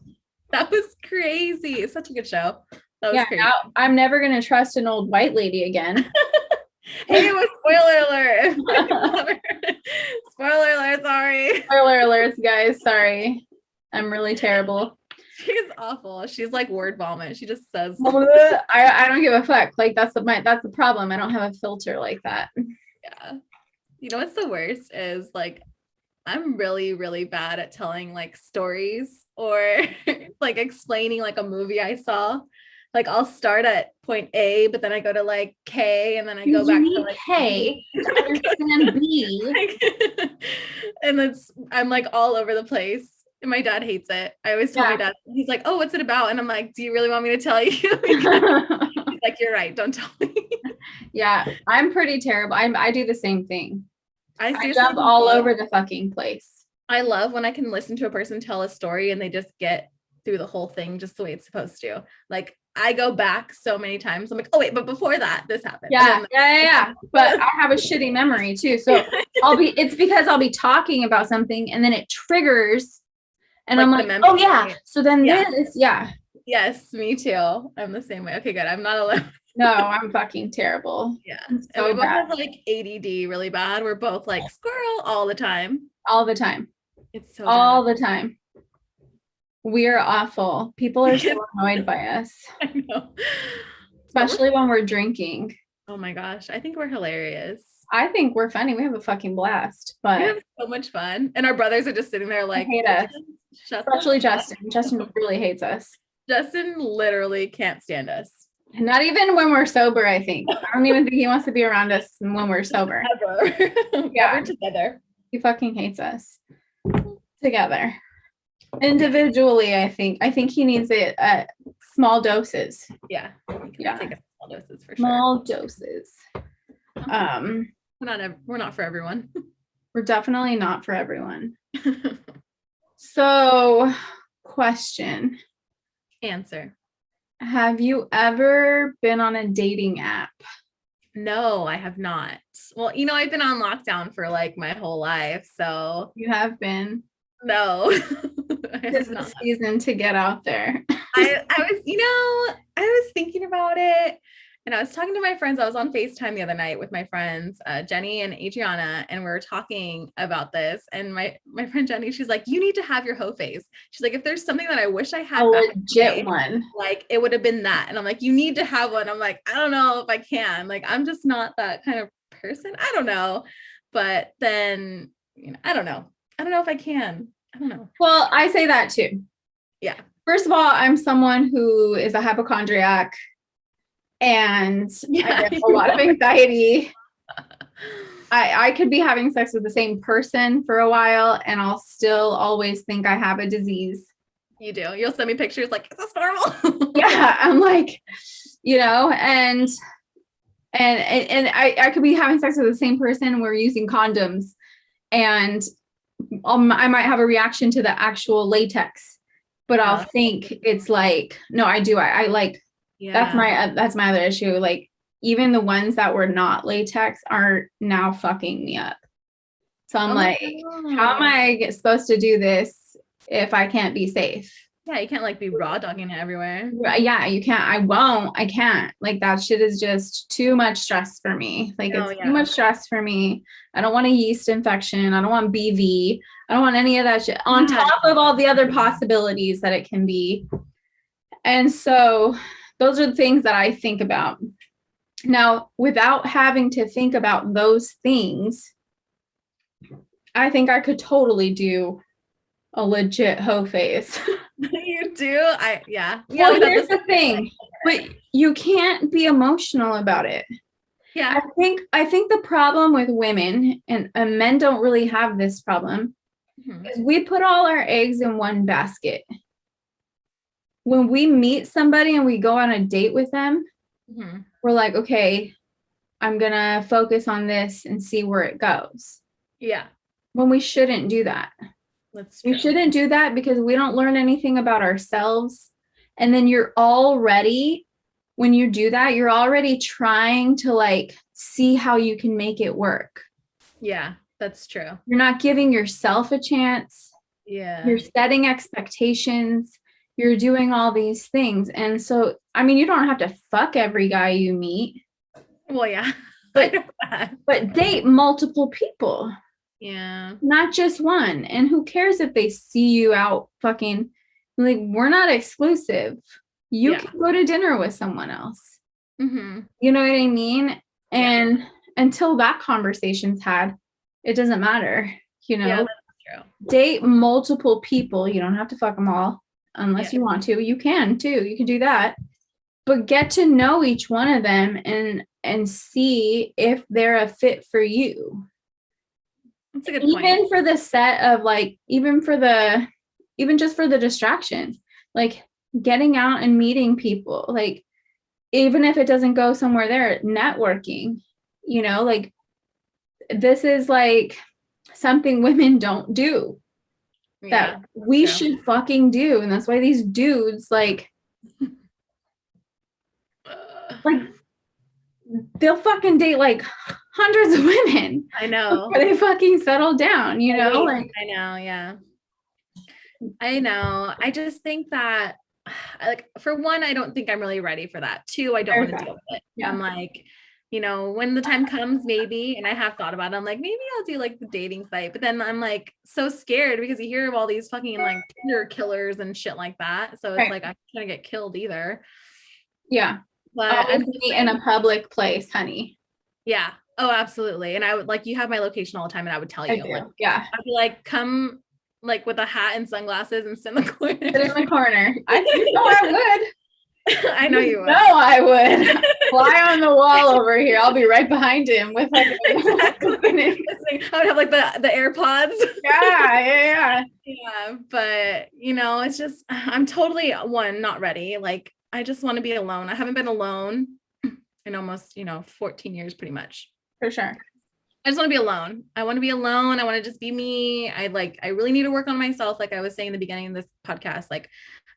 That was crazy. It's such a good show. That was crazy. Now I'm never gonna trust an old white lady again. Hey, it was spoiler alert. Spoiler alert, sorry. Spoiler alerts, guys. Sorry. I'm really terrible. She's awful. She's like word vomit. She just says I don't give a fuck. Like that's the problem. I don't have a filter like that. Yeah. You know what's the worst is like I'm really, really bad at telling like stories or like explaining like a movie I saw. Like I'll start at point A, but then I go to like K, and then I go back to like K to understand B. And I'm like all over the place. And my dad hates it. I always tell my dad, he's like, oh, what's it about? And I'm like, do you really want me to tell you? He's like, you're right. Don't tell me. Yeah, I'm pretty terrible. I do the same thing. I jump all over the fucking place. I love when I can listen to a person tell a story and they just get through the whole thing just the way it's supposed to. Like I go back so many times. I'm like, oh wait, but before that, this happened. Yeah. But I have a shitty memory too. So it's because I'll be talking about something and then it triggers. And like I'm like, oh yeah. So then this, Yes, me too. I'm the same way. Okay, good. I'm not alone. No, I'm fucking terrible. Yeah. So we both have like ADD really bad. We're both like squirrel all the time. All the time. It's so all bad. The time. We are awful. People are so annoyed by us. I know. Especially when we're drinking. Oh my gosh. I think we're hilarious. I think we're funny. We have a fucking blast. But we have so much fun. And our brothers are just sitting there like, hate us. Especially Justin. Justin really hates us. Justin literally can't stand us. Not even when we're sober, I think. I don't even think he wants to be around us when we're sober. Ever. Never together. He fucking hates us. Together. Individually, I think he needs it at small doses. Yeah. Take small doses for sure. Small doses. We're not for everyone. We're definitely not for everyone. So, question. Answer. Have you ever been on a dating app? No, I have not. Well, I've been on lockdown for like my whole life, so You have been. no. I This have is the not. season to get out there. I was thinking about it, and I was talking to my friends. I was on FaceTime the other night with my friends, Jenny and Adriana, and we were talking about this. And my friend Jenny, she's like, "You need to have your hoe face." She's like, "If there's something that I wish I A had back in the legit day, one. like it would have been that." And I'm like, "You need to have one." I'm like, "I don't know if I can. Like, I'm just not that kind of person. I don't know." But then, I don't know. I don't know if I can. I don't know. Well, I say that too. Yeah. First of all, I'm someone who is a hypochondriac and I get a lot of anxiety. I could be having sex with the same person for a while and I'll still always think I have a disease. You do. You'll send me pictures like, is this normal? Yeah, I'm like, and I could be having sex with the same person and we're using condoms and I might have a reaction to the actual latex, but I'll think it's like, no, I do. I like, that's my other issue. Like even the ones that were not latex are now fucking me up. So I'm like, how am I supposed to do this if I can't be safe? Yeah, you can't like be raw dogging it everywhere. Yeah, you can't. I can't. Like that shit is just too much stress for me. Like it's too much stress for me. I don't want a yeast infection. I don't want BV. I don't want any of that shit on top of all the other possibilities that it can be. And so those are the things that I think about. Now, without having to think about those things, I think I could totally do a legit hoe face. You do? Yeah. Well, here's the thing, but you can't be emotional about it. Yeah. I think the problem with women and men don't really have this problem is we put all our eggs in one basket. When we meet somebody and we go on a date with them, we're like, okay, I'm gonna focus on this and see where it goes. Yeah. When we shouldn't do that. We shouldn't do that because we don't learn anything about ourselves. And then when you do that, you're already trying to like see how you can make it work. Yeah, that's true. You're not giving yourself a chance. Yeah. You're setting expectations. You're doing all these things. And so, I mean, you don't have to fuck every guy you meet. Well, yeah. But date multiple people. Yeah. Not just one. And who cares if they see you out fucking, like, we're not exclusive. You can go to dinner with someone else. You know what I mean? And until that conversation's had, it doesn't matter, Yeah, that's true. Date multiple people. You don't have to fuck them all unless you want to. You can too. You can do that. But get to know each one of them and see if they're a fit for you. That's a good point. Even for the set of like, even just for the distraction, like getting out and meeting people, like even if it doesn't go somewhere there, networking, like this is like something women don't do that we should fucking do. And that's why these dudes like they'll fucking date like hundreds of women. I know. Before they fucking settle down, like I know, yeah. I know. I just think that like for one, I don't think I'm really ready for that. Two, I don't want to deal with it. Yeah. I'm like, when the time comes, maybe, and I have thought about it, I'm like, maybe I'll do like the dating site, but then I'm like so scared because you hear of all these fucking like Tinder killers and shit like that. So it's like I'm trying to get killed either. Yeah. But I'm in a public place, honey. Yeah. Oh, absolutely. And I would like, you have my location all the time and I would tell you. Like, I'd be like, come like with a hat and sunglasses and sit in the corner. Sit in the corner. I would. I know you would. No, I would. Fly on the wall over here. I'll be right behind him with like exactly. I would have like the AirPods. Yeah. Yeah. But it's just I'm totally not ready. Like I just want to be alone. I haven't been alone in almost 14 years pretty much. For sure. I just want to be alone. I want to be alone. I want to just be me. I really need to work on myself. Like I was saying in the beginning of this podcast, like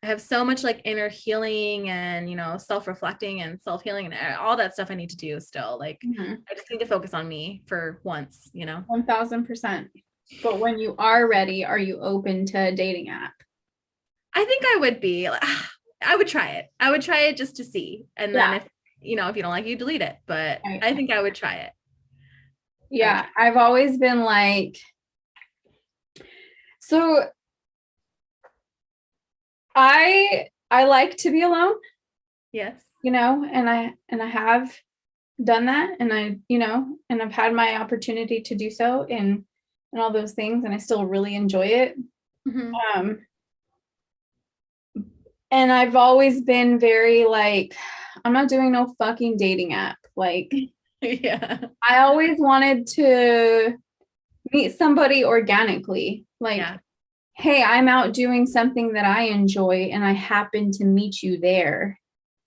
I have so much like inner healing and, self-reflecting and self-healing and all that stuff I need to do still. Like I just need to focus on me for once, 1000%. But when you are ready, are you open to a dating app? I think I would be. I would try it. I would try it just to see. And then if you don't like it, you delete it. But right. I think I would try it. Yeah, I've always been like, so I like to be alone. Yes. And I have done that, and and I've had my opportunity to do so and all those things, and I still really enjoy it. Mm-hmm. And I've always been very like, I'm not doing no fucking dating app. Like, yeah. I always wanted to meet somebody organically. Like, hey, I'm out doing something that I enjoy, and I happen to meet you there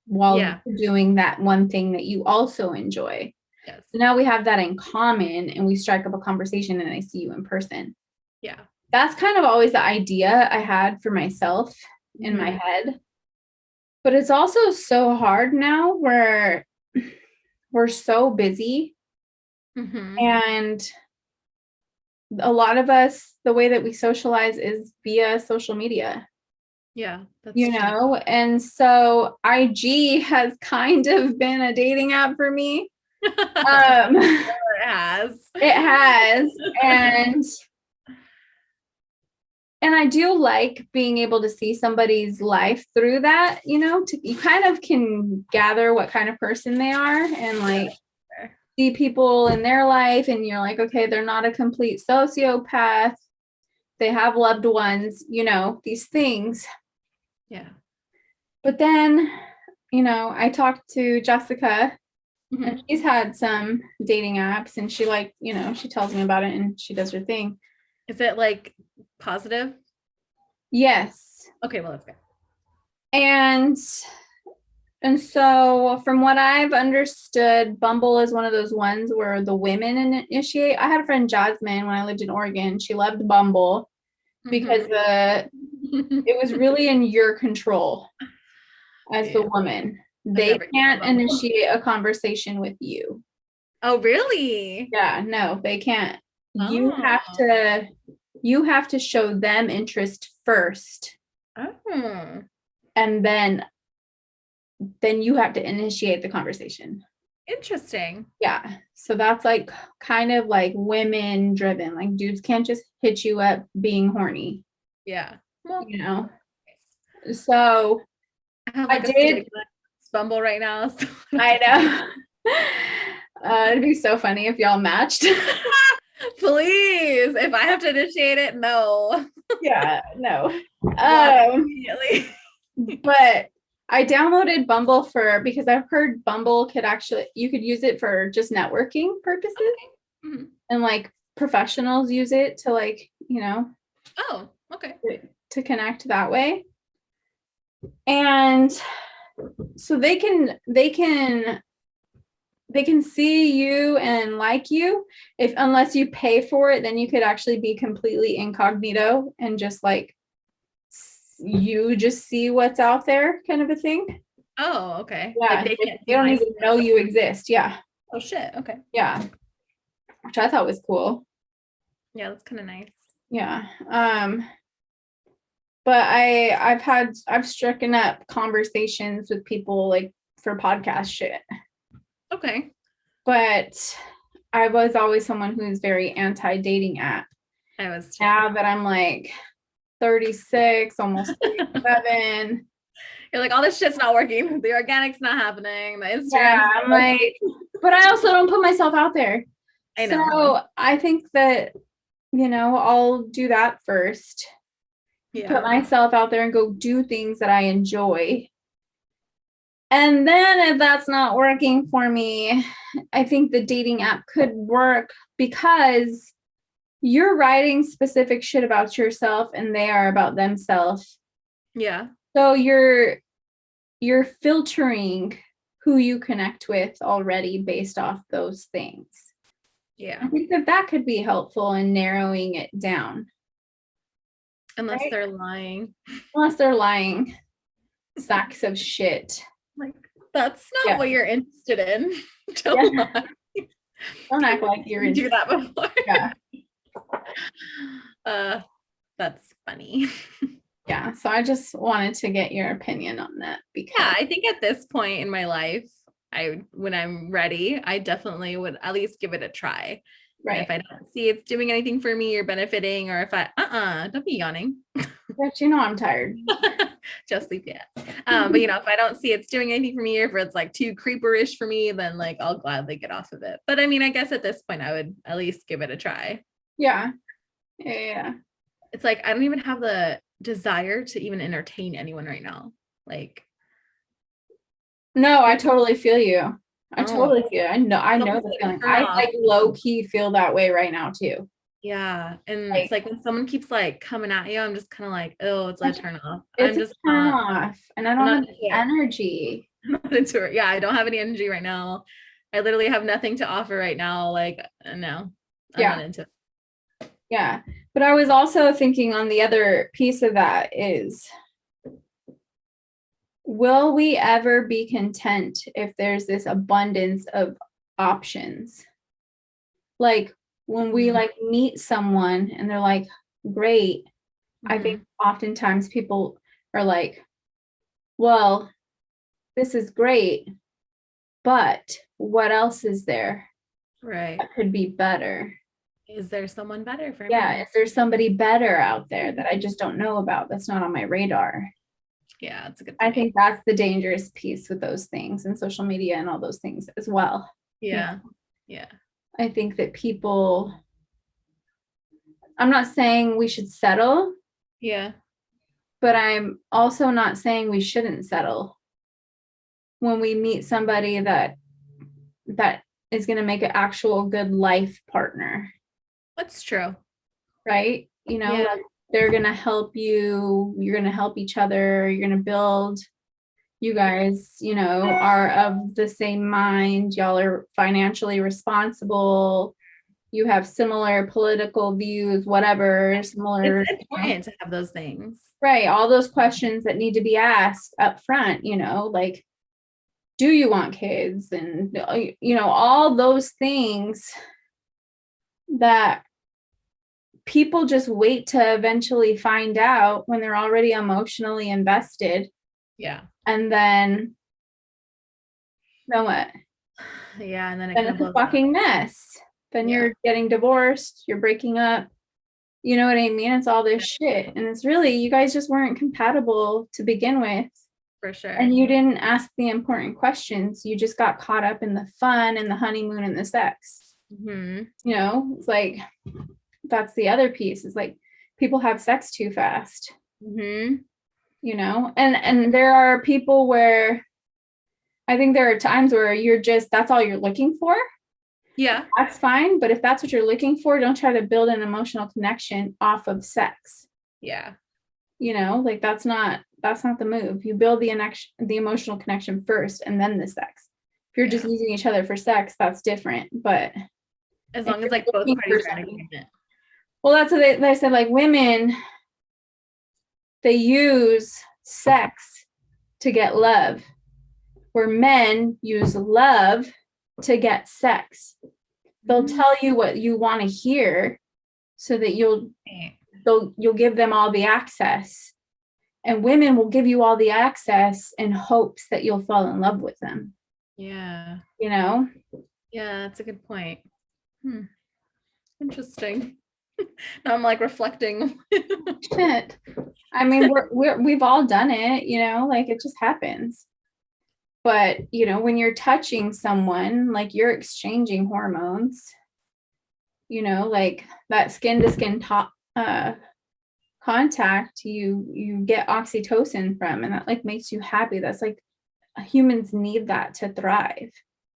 while you're doing that one thing that you also enjoy. Yes. So now we have that in common, and we strike up a conversation, and I see you in person. Yeah. That's kind of always the idea I had for myself in my head. But it's also so hard now where we're so busy. And a lot of us, the way that we socialize is via social media. Yeah, that's true. And so IG has kind of been a dating app for me. It has. It has. And I do like being able to see somebody's life through that, you kind of can gather what kind of person they are and like see people in their life, and you're like, okay, they're not a complete sociopath. They have loved ones, these things. Yeah. But then, I talked to Jessica, and she's had some dating apps, and she she tells me about it, and she does her thing. Is it like positive? Yes. Okay, well, that's good. And so from what I've understood, Bumble is one of those ones where the women initiate. I had a friend, Jasmine, when I lived in Oregon. She loved Bumble because it was really in your control as the woman. They can't initiate a conversation with you. Oh, really? Yeah, no, they can't. You have to show them interest first. Oh. And then you have to initiate the conversation. Interesting. Yeah. So that's like kind of like women driven. Like dudes can't just hit you up being horny. Yeah. Well, so I did Bumble right now. So I know. It'd be so funny if y'all matched. Please, if I have to initiate it, no. Yeah, no. Immediately. But I downloaded Bumble because I've heard Bumble you could use it for just networking purposes. Okay. And like professionals use it to like, Oh, okay. To connect that way. And so they can see you and like you. Unless you pay for it, then you could actually be completely incognito and just like you just see what's out there, kind of a thing. Oh, okay. Yeah, like they don't even know you exist. Yeah. Oh shit. Okay. Yeah, which I thought was cool. Yeah, that's kind of nice. Yeah. But I've stricken up conversations with people like for podcast shit. Okay. But I was always someone who's very anti-dating app. I was too. Now that I'm like 36, almost 37. You're like, all this shit's not working. The organic's not happening. The Instagram. Yeah, I'm like, but I also don't put myself out there. I know. So I think that, I'll do that first. Yeah. Put myself out there and go do things that I enjoy. And then if that's not working for me, I think the dating app could work because you're writing specific shit about yourself and they are about themselves. Yeah. So you're filtering who you connect with already based off those things. Yeah. I think that that could be helpful in narrowing it down. Unless Right? they're lying. Unless they're lying sacks of shit. Like, that's not Yeah. what you're interested in. Don't Yeah. lie. Don't act like you're You do that before. Yeah. Uh, that's funny. Yeah. So I just wanted to get your opinion on that because Yeah, I think at this point in my life, when I'm ready, I definitely would at least give it a try. And right. if I don't see it's doing anything for me or benefiting, or if don't be yawning. But you know I'm tired. Just sleep, yeah. But if I don't see it's doing anything for me, or if it's like too creeperish for me, then like I'll gladly get off of it. But I mean, I guess at this point I would at least give it a try. Yeah. Yeah. It's like I don't even have the desire to even entertain anyone right now. Like, no, I totally feel you. I Oh. totally feel. I know Almost the like a feeling. turn I off. like low key feel that way right now too. Yeah. And Like- it's like when someone keeps like coming at you, I'm just kind of like, oh, it's a turn off. It's I'm just a turn not, off, and I don't not have into it. energy. I'm not into it. Yeah, I don't have any energy right now. I literally have nothing to offer right now. Like, no, I'm Yeah. not into it. Yeah. But I was also thinking on the other piece of that is, will we ever be content if there's this abundance of options? Like when we Mhm. like meet someone and they're like, great. I Mhm. think oftentimes people are like, well, this is great, but what else is there Right. that could be better? Is there someone better for Yeah, me? is there somebody better out there that I just don't know about, that's not on my radar? Yeah, it's a good I point. think that's the dangerous piece with those things and social media and all those things as well. Yeah. Yeah. I think that people, I'm not saying we should settle, Yeah. but I'm also not saying we shouldn't settle when we meet somebody that is going to make an actual good life partner, That's true. right? You know, Yeah. like they're going to help you, you're going to help each other, you're going to build. You guys, you know, are of the same mind, y'all are financially responsible, you have similar political views, whatever, similar, It's important to have those things. right? All those questions that need to be asked up front, you know, like, do you want kids? And, you know, all those things that people just wait to eventually find out when they're already emotionally invested. Yeah. And then, what? Yeah. And then it Then kind it's of a blows up. fucking mess. Then Yeah. you're getting divorced, you're breaking up. You know what I mean? It's all this shit. And it's really, you guys just weren't compatible to begin with. For sure. And you didn't ask the important questions. You just got caught up in the fun and the honeymoon and the sex. Mhm. You know, it's like, that's the other piece, is like people have sex too fast. Mhm. You know, and there are people where I think there are times where you're just, that's all you're looking for. Yeah. That's fine. But if that's what you're looking for, don't try to build an emotional connection off of sex. Yeah. You know, like that's not the move. You build the emotional connection first and then the sex. If you're just using each other for sex, that's different. But as long as like both parties are in agreement. Well, that's what they said, like women, they use sex to get love, where men use love to get sex. They'll tell you what you want to hear so that you'll give them all the access. And women will give you all the access in hopes that you'll fall in love with them. Yeah. You know? Yeah, that's a good point. Interesting. Now I'm like reflecting. Shit. I mean, we've all done it, you know, like it just happens. But, you know, when you're touching someone, like you're exchanging hormones, you know, like that skin to skin contact, you get oxytocin from, and that like makes you happy. That's like, humans need that to thrive.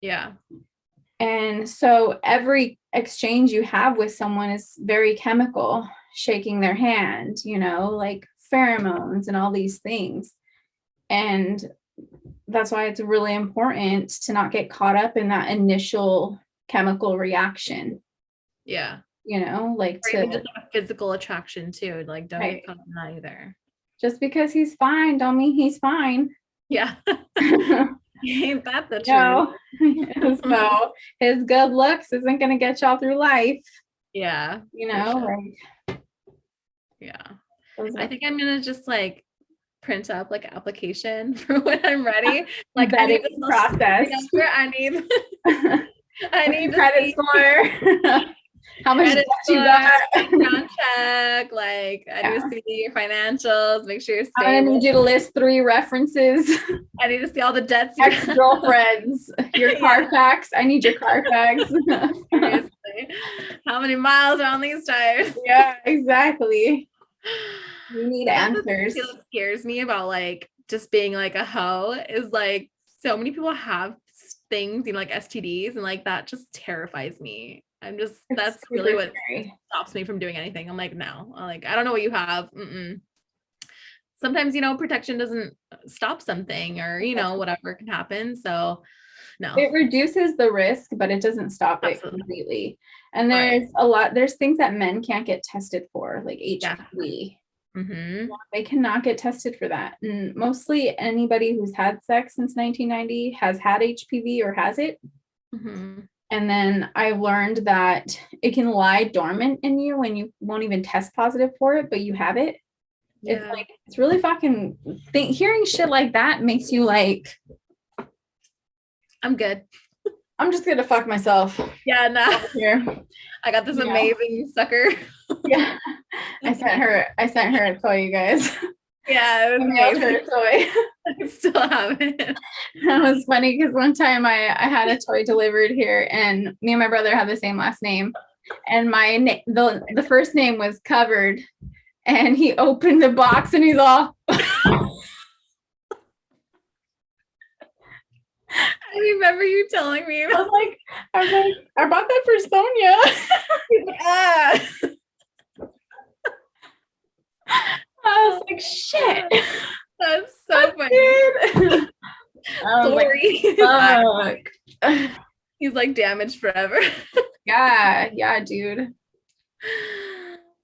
Yeah. And so every exchange you have with someone is very chemical, shaking their hand, you know, like pheromones and all these things. And that's why it's really important to not get caught up in that initial chemical reaction. Yeah. Like Or even just like a physical attraction too. Like don't get caught in that either. Just because he's fine don't mean he's fine. Yeah. Ain't that the No. truth? So his good looks isn't gonna get y'all through life. Yeah. Like yeah. I think I'm gonna just like print up like an application for when I'm ready. Like I need this process. I need credit score. How much debt you got? Background check. Like I need to see your financials. Make sure you're stable. I need you to list 3 references. I need to see all the debts. Ex-girlfriends. Your Carfax. I need your Carfax. Seriously. How many miles are on these tires? Yeah, exactly. You need answers. What scares me about like just being like a hoe is like so many people have things, like STDs, and like that just terrifies me. That's really what stops me from doing anything. I'm like, no, like I don't know what you have. Sometimes protection doesn't stop something, or whatever can happen. So no, it reduces the risk, but it doesn't stop it completely. And there's things that men can't get tested for, like HPV. They cannot get tested for that. And mostly anybody who's had sex since 1990 has had HPV or has it. And then I've learned that it can lie dormant in you when you won't even test positive for it, but you have it. Yeah. It's really fucking hearing shit like that makes you like, I'm good. I'm just gonna fuck myself. Yeah, no. Here. I got this amazing sucker. Yeah. I sent her a toy, you guys. Yeah, it was amazing. A toy. I still have it. That was funny because one time I had a toy delivered here, and me and my brother have the same last name, and the first name was covered, and he opened the box and he's all. I remember you telling me. I was like, I bought that for Sonia. I was like, shit. That's so funny. Sorry. He's like damaged forever. Yeah, dude.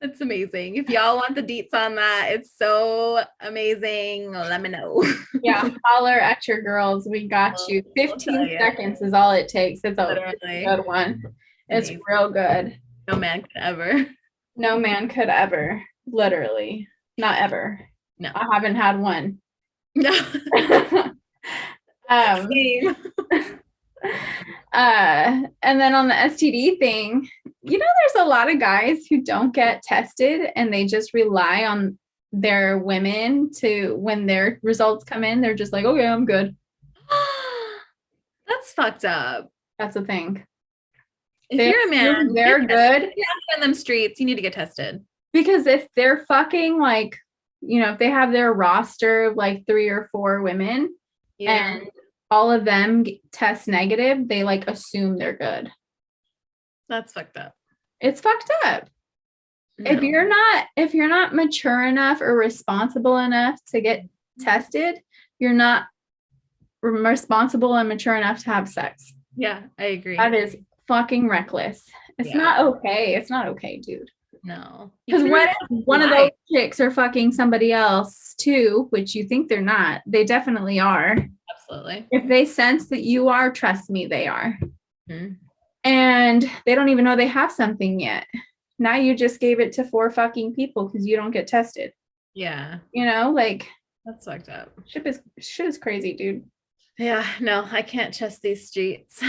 It's amazing. If y'all want the deets on that, it's so amazing. Let me know. Yeah, holler at your girls. We got you. 15 seconds is all it takes. It's a good one. It's real good. No man could ever. No man could ever. Literally. Not ever. No. I haven't had one. No. Same. And then on the STD thing, there's a lot of guys who don't get tested and they just rely on their women to, when their results come in, they're just like, okay, I'm good. That's fucked up. That's the thing. If you're a man, they're good. If you're on them streets, you need to get tested. Because if they're fucking like, if they have their roster of like 3 or 4 women and all of them test negative, they like assume they're good. That's fucked up. It's fucked up. No. If you're not mature enough or responsible enough to get tested, you're not responsible and mature enough to have sex. Yeah, I agree. That is fucking reckless. It's not okay. It's not okay, dude. No. Because when one of those chicks are fucking somebody else too, which you think they're not, they definitely are. Absolutely. If they sense that you are, trust me, they are. And they don't even know they have something yet. Now you just gave it to 4 fucking people because you don't get tested. Yeah. That's fucked up. Shit is crazy, dude. Yeah, no, I can't trust these streets.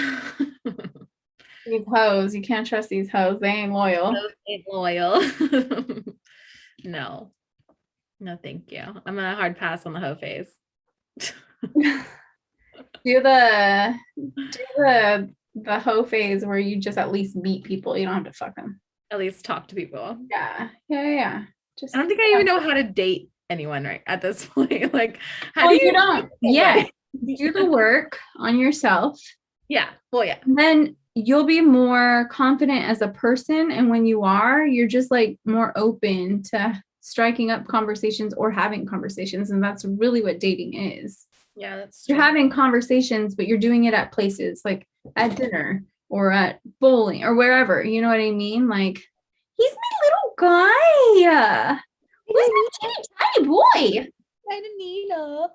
These hoes, you can't trust these hoes. They ain't loyal. Those ain't loyal. No, thank you. I'm gonna hard pass on the hoe phase. do the hoe phase where you just at least meet people. You don't have to fuck them. At least talk to people. Yeah. I don't think I even know how to date anyone right at this point. Like, you don't? Yeah. Do the work on yourself. Yeah. Well, yeah. And then you'll be more confident as a person. And when you are, you're just like more open to striking up conversations or having conversations. And that's really what dating is. Yeah, that's true. You're having conversations, but you're doing it at places like at dinner. or at bowling or wherever. You know what I mean? Like, he's my little guy. Who's my teeny tiny boy? Nina.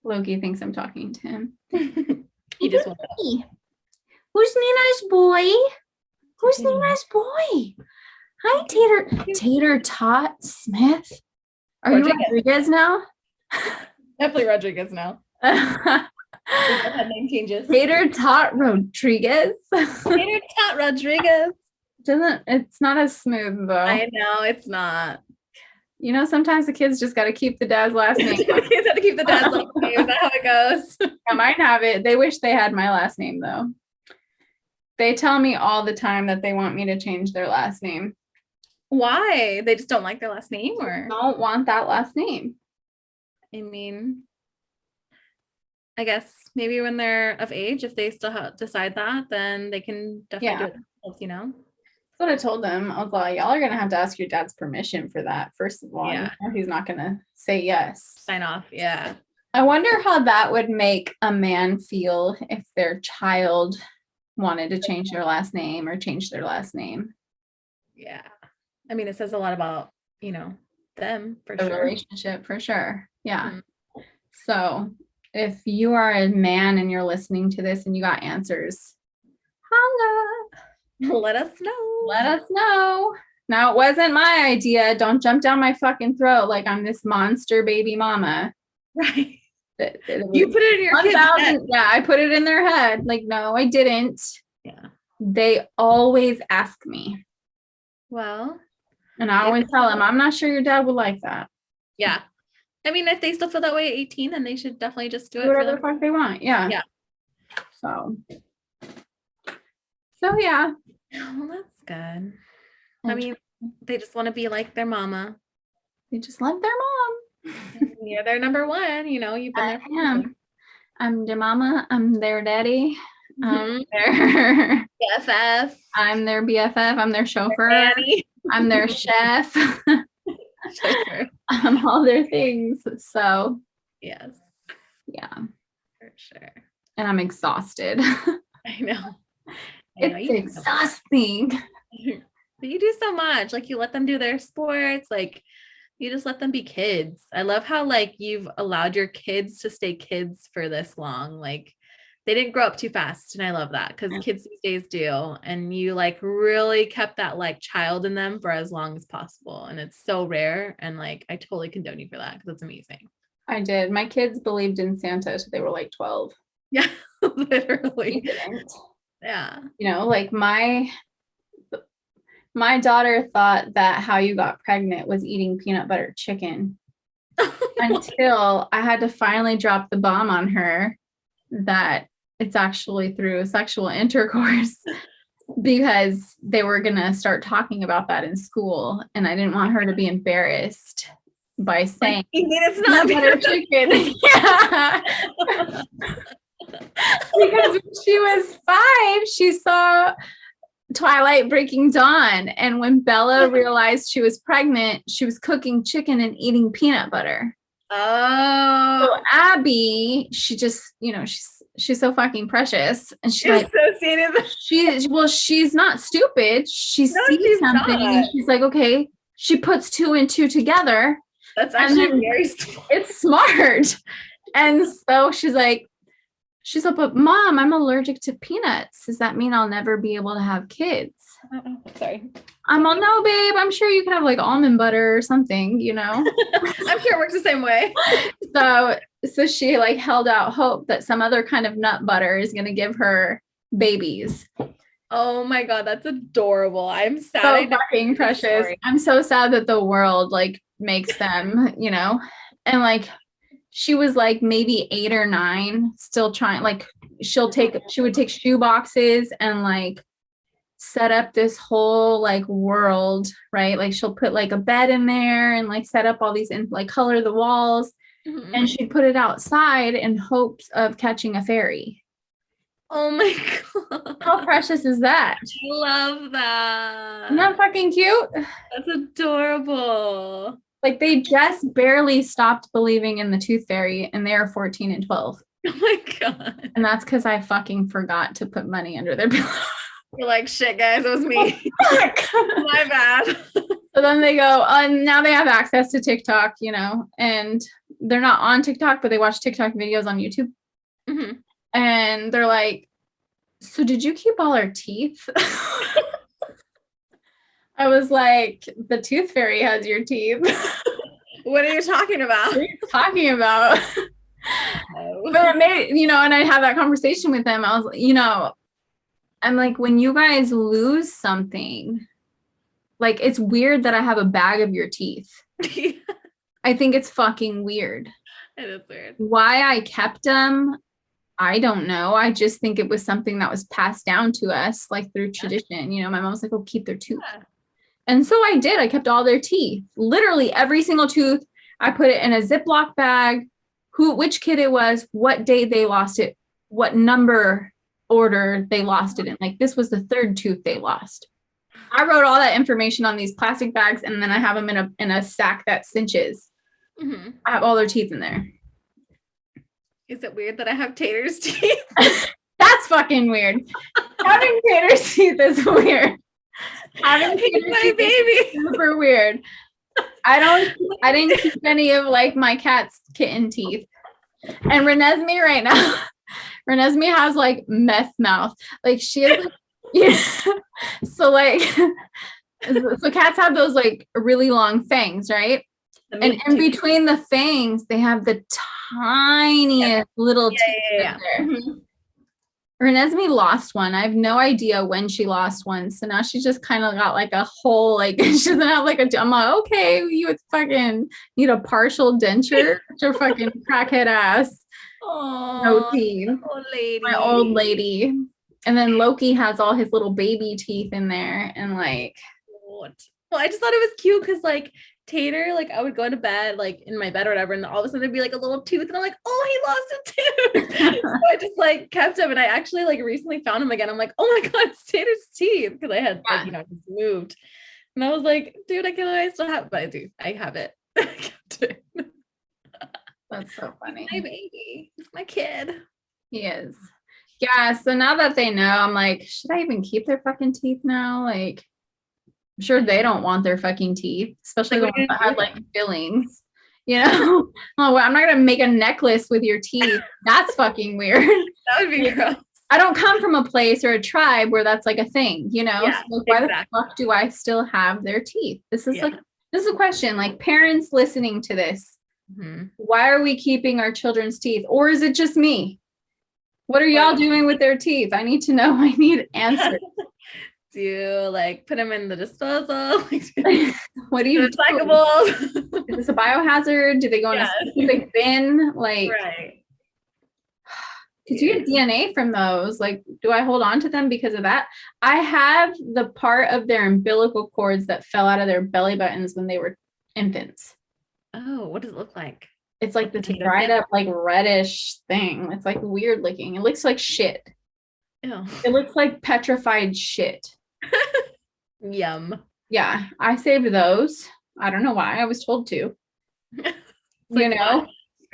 Loki thinks I'm talking to him. He just wants Me. Who's Nina's boy? Who's Nina's boy? Hi, Tater Tot Smith. Are you Rodriguez now? definitely Rodriguez now. Had name changes. Tater Tot Rodriguez. Tater Tot Rodriguez. It's not as smooth though. I know it's not. You know, sometimes the kids just got to keep the dad's last name. The kids have to keep the dad's last name. Is that how it goes? I might have it. They wish they had my last name though. They tell me all the time that they want me to change their last name. Why? They just don't like their last name, or don't want that last name. I mean, I guess maybe when they're of age, if they still decide that, then they can definitely do it themselves, you know? That's what I told them. I was like, y'all are going to have to ask your dad's permission for that. First of all, he's not going to say yes. Sign off. Yeah. I wonder how that would make a man feel if their child wanted to change their last name or change their last name. Yeah. I mean, it says a lot about, you know, them for the sure. Relationship for sure. Yeah. Mm-hmm. So if you are a man and you're listening to this and you got answers, holla. Let us know. Let us know. Now, it wasn't my idea. Don't jump down my fucking throat like I'm this monster baby mama. Right. You put it in your kid's head. Yeah, I put it in their head. Like, no, I didn't. Yeah. They always ask me. Well. And I always tell them, I'm not sure your dad would like that. Yeah. I mean, if they still feel that way at 18, then they should definitely just do it. Whatever the fuck they want. Yeah. Yeah. So yeah. Well, that's good. I mean, they just want to be like their mama. They just love their mom. You're their number one, you know, you've been there. I am. I'm their mama. I'm their daddy. I'm their BFF. I'm their BFF. I'm their chauffeur. I'm their chef. I'm all their things. So yes. Yeah. For sure. And I'm exhausted. I know. It's exhausting. But you do so much. Like, you let them do their sports. Like, you just let them be kids. I love how, like, you've allowed your kids to stay kids for this long. Like, they didn't grow up too fast. And I love that, because kids these days do. And you, like, really kept that, like, child in them for as long as possible. And it's so rare. And, like, I totally condone you for that, because it's amazing. I did. My kids believed in Santa till they were like 12. Yeah, literally. Yeah. You know, like my daughter thought that how you got pregnant was eating peanut butter chicken until I had to finally drop the bomb on her that it's actually through sexual intercourse, because they were going to start talking about that in school. And I didn't want her to be embarrassed by saying it's not butter chicken. Yeah. Because when she was 5, she saw Twilight Breaking Dawn. And when Bella realized she was pregnant, she was cooking chicken and eating peanut butter. Oh. So Abby, she just, you know, she's so fucking precious. And she's like, she's not stupid. She sees something and she's like, okay. She puts 2 and 2 together. That's actually very smart. It's smart. And so she's like, but Mom, I'm allergic to peanuts. Does that mean I'll never be able to have kids? Sorry. I'm all, no, babe. I'm sure you can have like almond butter or something, you know? I'm sure it works the same way. So she like held out hope that some other kind of nut butter is going to give her babies. Oh my God, that's adorable. I'm sad. So fucking precious. I'm so sad that the world like makes them, you know, and like, she was like maybe 8 or 9, still trying, like she would take shoe boxes and like set up this whole like world, right? Like she'll put like a bed in there and like set up all these and like color the walls, and she'd put it outside in hopes of catching a fairy. Oh my God. How precious is that? I love that. Isn't that fucking cute? That's adorable. Like they just barely stopped believing in the tooth fairy and they're 14 and 12. Oh my God. And that's because I fucking forgot to put money under their pillow. You're like, shit, guys, it was me. My bad. So then they go, and now they have access to TikTok, and they're not on TikTok, but they watch TikTok videos on YouTube. Mm-hmm. And they're like, so did you keep all our teeth? I was like, the tooth fairy has your teeth. What are you talking about? What are you talking about? But it made, and I had that conversation with them. I was, I'm like, when you guys lose something, like, it's weird that I have a bag of your teeth. Yeah. I think it's fucking weird. It is weird. Why I kept them, I don't know. I just think it was something that was passed down to us, like through tradition. My mom was like, oh, keep their tooth. Yeah. And so I did. I kept all their teeth. Literally every single tooth. I put it in a Ziploc bag, which kid it was, what day they lost it, what number order they lost it in. Like, this was the third tooth they lost. I wrote all that information on these plastic bags, and then I have them in a sack that cinches. Mm-hmm. I have all their teeth in there. Is it weird that I have Tater's teeth? That's fucking weird. Having Tater's teeth is weird. Having Tater's teeth baby is super weird. I didn't keep any of like my cat's kitten teeth. And Renesmee right now, Renesmee has like meth mouth. Like, she is like, yeah. So cats have those like really long fangs, right? And in between the fangs, they have the tiniest little teeth there. Mm-hmm. Renesmee lost one. I have no idea when she lost one. So now she just kind of got like a whole, like, she doesn't have like I'm like, okay, you would fucking need a partial denture. Your fucking crackhead ass. Aww, no teeth. Old lady. My old lady. And then Loki has all his little baby teeth in there. And like, what? Well, I just thought it was cute because like Tater, like I would go to bed, like in my bed or whatever, and all of a sudden there'd be like a little tooth, and I'm like, oh, he lost a tooth. So I just like kept him, and I actually like recently found him again. I'm like, oh my God, it's Tater's teeth, because I had like, just moved, and I was like, dude, I still have it, but I do, I have it. I kept it. That's so funny. It's my baby, it's my kid. He is. Yeah. So now that they know, I'm like, should I even keep their fucking teeth now? Like, I'm sure they don't want their fucking teeth, especially the ones that have like fillings. Oh, I'm not gonna make a necklace with your teeth. That's fucking weird. That would be gross. I don't come from a place or a tribe where that's like a thing, Yeah, so why the fuck do I still have their teeth? This is this is a question. Like, parents listening to this, why are we keeping our children's teeth? Or is it just me? What are y'all doing with their teeth? I need to know. I need answers. Do you like put them in the disposal? What do you recyclables? Is this a biohazard? Do they go in a specific bin? Like, right. Because you get DNA from those. Like, do I hold on to them because of that? I have the part of their umbilical cords that fell out of their belly buttons when they were infants. Oh, what does it look like? It's like this dried up, like reddish thing. It's like weird looking. It looks like shit. Ew. It looks like petrified shit. Yum. Yeah, I saved those. I don't know why. I was told to. I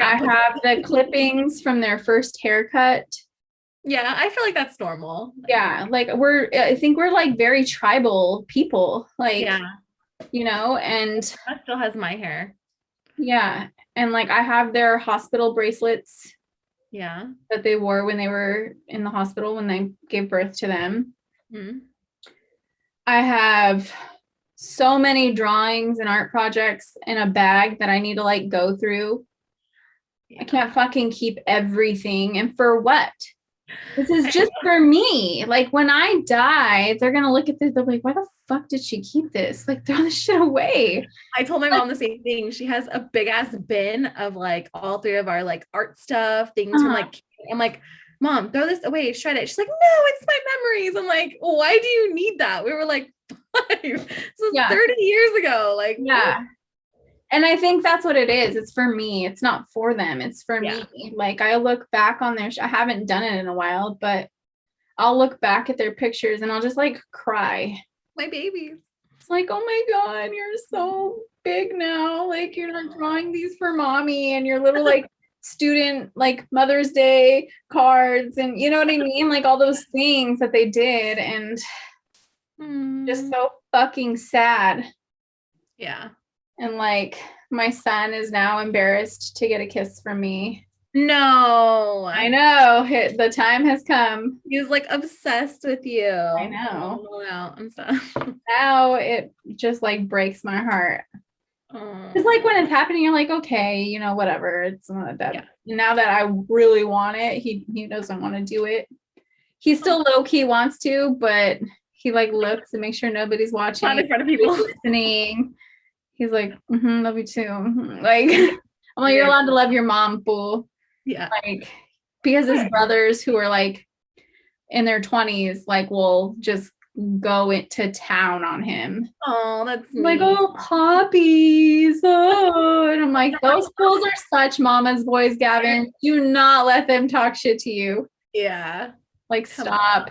have the clippings from their first haircut. Yeah, I feel like that's normal. Yeah, like I think we're like very tribal people. Like, and that still has my hair. Yeah, and like I have their hospital bracelets. Yeah. That they wore when they were in the hospital when they gave birth to them. Mm-hmm. I have so many drawings and art projects in a bag that I need to like go through. I can't fucking keep everything. And for what? This is just for me. Like, when I die, they're going to look at this. They're like, why the fuck did she keep this? Like, throw this shit away. I told my mom the same thing. She has a big ass bin of like all three of our like art stuff, things from like, I'm like, Mom, throw this away, shred it. She's like, no, it's my memories. I'm like, why do you need that? We were like 5. This was 30 years ago. Like, yeah. And I think that's what it is. It's for me. It's not for them. It's for me. Like, I look back on their, I haven't done it in a while, but I'll look back at their pictures and I'll just like cry. My babies. It's like, oh my God, you're so big now. Like, you're not drawing these for mommy and your little like student like Mother's Day cards and you know what I mean? Like all those things that they did and just so fucking sad. Yeah. And like my son is now embarrassed to get a kiss from me. No. I know. The time has come. He's like obsessed with you. I know. Oh, I'm sorry. Now it just like breaks my heart. It's like when it's happening, you're like, okay, you know, whatever. It's not that. Yeah. Now that I really want it, he doesn't want to do it. He still low key wants to, but he like looks and makes sure nobody's watching. Not in front of people listening. He's like, love you too. Like, I'm like, you're allowed to love your mom, fool. Yeah. Like, because his brothers who are like in their 20s, like, will just go into town on him. Oh, that's like, oh, puppies. Oh, and I'm like, those fools are such mama's boys, Gavin. Do not let them talk shit to you. Yeah. Like, stop.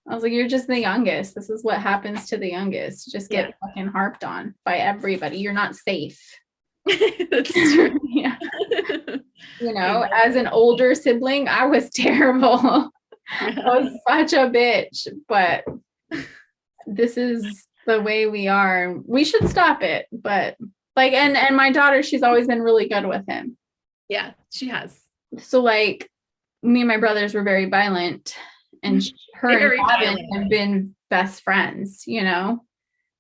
I was like, you're just the youngest. This is what happens to the youngest. Just get fucking harped on by everybody. You're not safe. That's true. Yeah. You know, as an older sibling, I was terrible. I was such a bitch, but this is the way we are. We should stop it. But like, and my daughter, she's always been really good with him. Yeah, she has. So like, me and my brothers were very violent, and her and Gavin have been best friends, you know?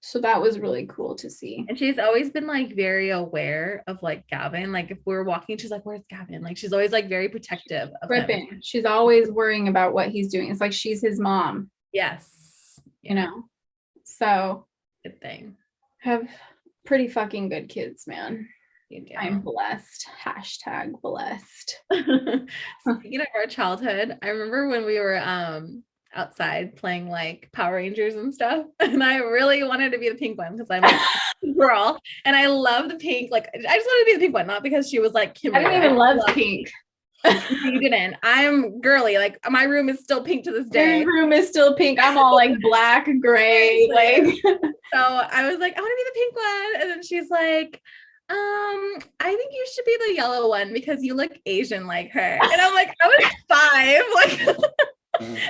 So that was really cool to see. And she's always been like very aware of like Gavin. Like if we're walking, she's like, where's Gavin? Like she's always like very protective of him. She's always worrying about what he's doing. It's like she's his mom. Yes. You know? So good thing. Have pretty fucking good kids, man. I'm blessed. # blessed. Speaking of our childhood, I remember when we were outside playing like Power Rangers and stuff, and I really wanted to be the pink one because I'm like a girl and I love the pink. Like I just wanted to be the pink one, not because she was like Kimberly. I didn't even love pink. You didn't. I'm girly. Like my room is still pink to this day. Your room is still pink. I'm all like black, gray, like. So I was like, I want to be the pink one, and then she's like, I think you should be the yellow one because you look Asian like her. And I'm like, I was 5. Like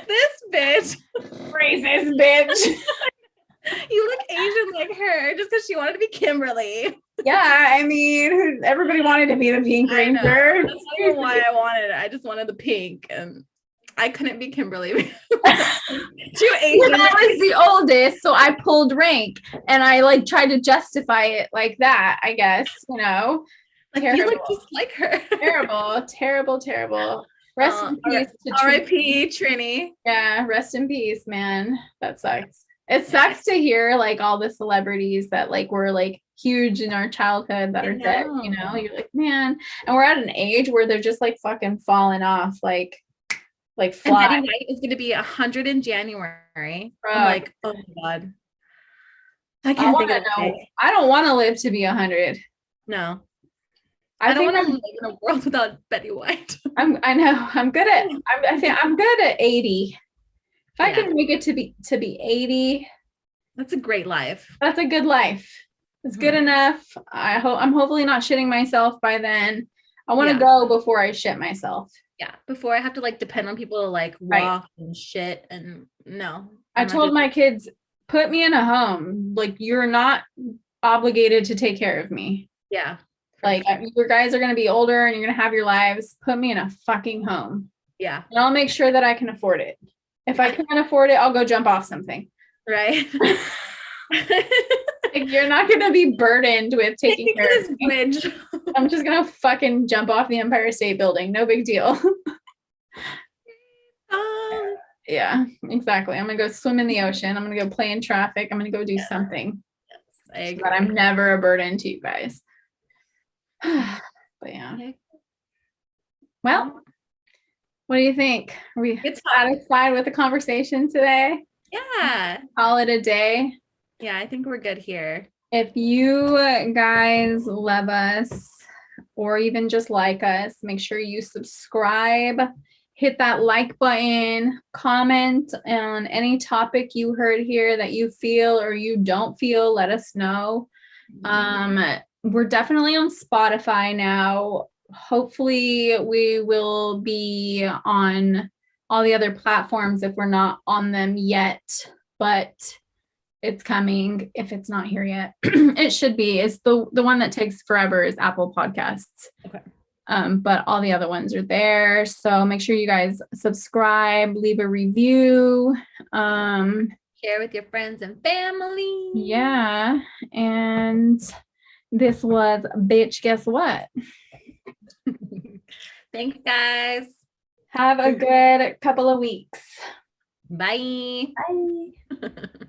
this bitch. Racist bitch. You look Asian like her just because she wanted to be Kimberly. Yeah, I mean, everybody wanted to be the Pink Ranger. That's not why I wanted it. I just wanted the pink, and I couldn't be Kimberly. Too Asian. I was the oldest, so I pulled rank, and I like tried to justify it like that. I guess you know. Like terrible. You look just like her. Terrible. Rest in peace. R.I.P. Trini. Yeah, rest in peace, man. That sucks. It sucks to hear like all the celebrities that like were like huge in our childhood that are dead, you know. You're like, man, and we're at an age where they're just like fucking falling off like fly. And Betty White is gonna be 100 in January. I'm like, oh my god. I can't think of it. I don't want to live to be 100. No. I don't want to live in a world without Betty White. I know. I'm good at I think I'm good at 80. If I can make it to be 80, that's a great life. That's a good life. It's good enough. I'm hopefully not shitting myself by then. I want to go before I shit myself. Yeah, before I have to like depend on people to like walk and shit and no. I told my kids, put me in a home. Like you're not obligated to take care of me. Yeah. Like your guys are going to be older and you're going to have your lives. Put me in a fucking home. Yeah. And I'll make sure that I can afford it. If I can't afford it, I'll go jump off something. Right. Like, you're not going to be burdened with taking care of me. Bridge. I'm just going to fucking jump off the Empire State Building. No big deal. Yeah, exactly. I'm going to go swim in the ocean. I'm going to go play in traffic. I'm going to go do something. Yes, I agree. But I'm never a burden to you guys. But yeah. Well, what do you think? Are we satisfied with the conversation today? Yeah. Call it a day. Yeah, I think we're good here. If you guys love us or even just like us, make sure you subscribe, hit that like button, comment on any topic you heard here that you feel or you don't feel, let us know. We're definitely on Spotify now. hopefully we will be on all the other platforms if we're not on them yet, but it's coming if it's not here yet. It should be. It's the one that takes forever is Apple Podcasts. Okay. But all the other ones are there. So make sure you guys subscribe, leave a review. Share with your friends and family. Yeah. And this was Bitch Guess What? Thanks, guys. Have a good couple of weeks. Bye. Bye.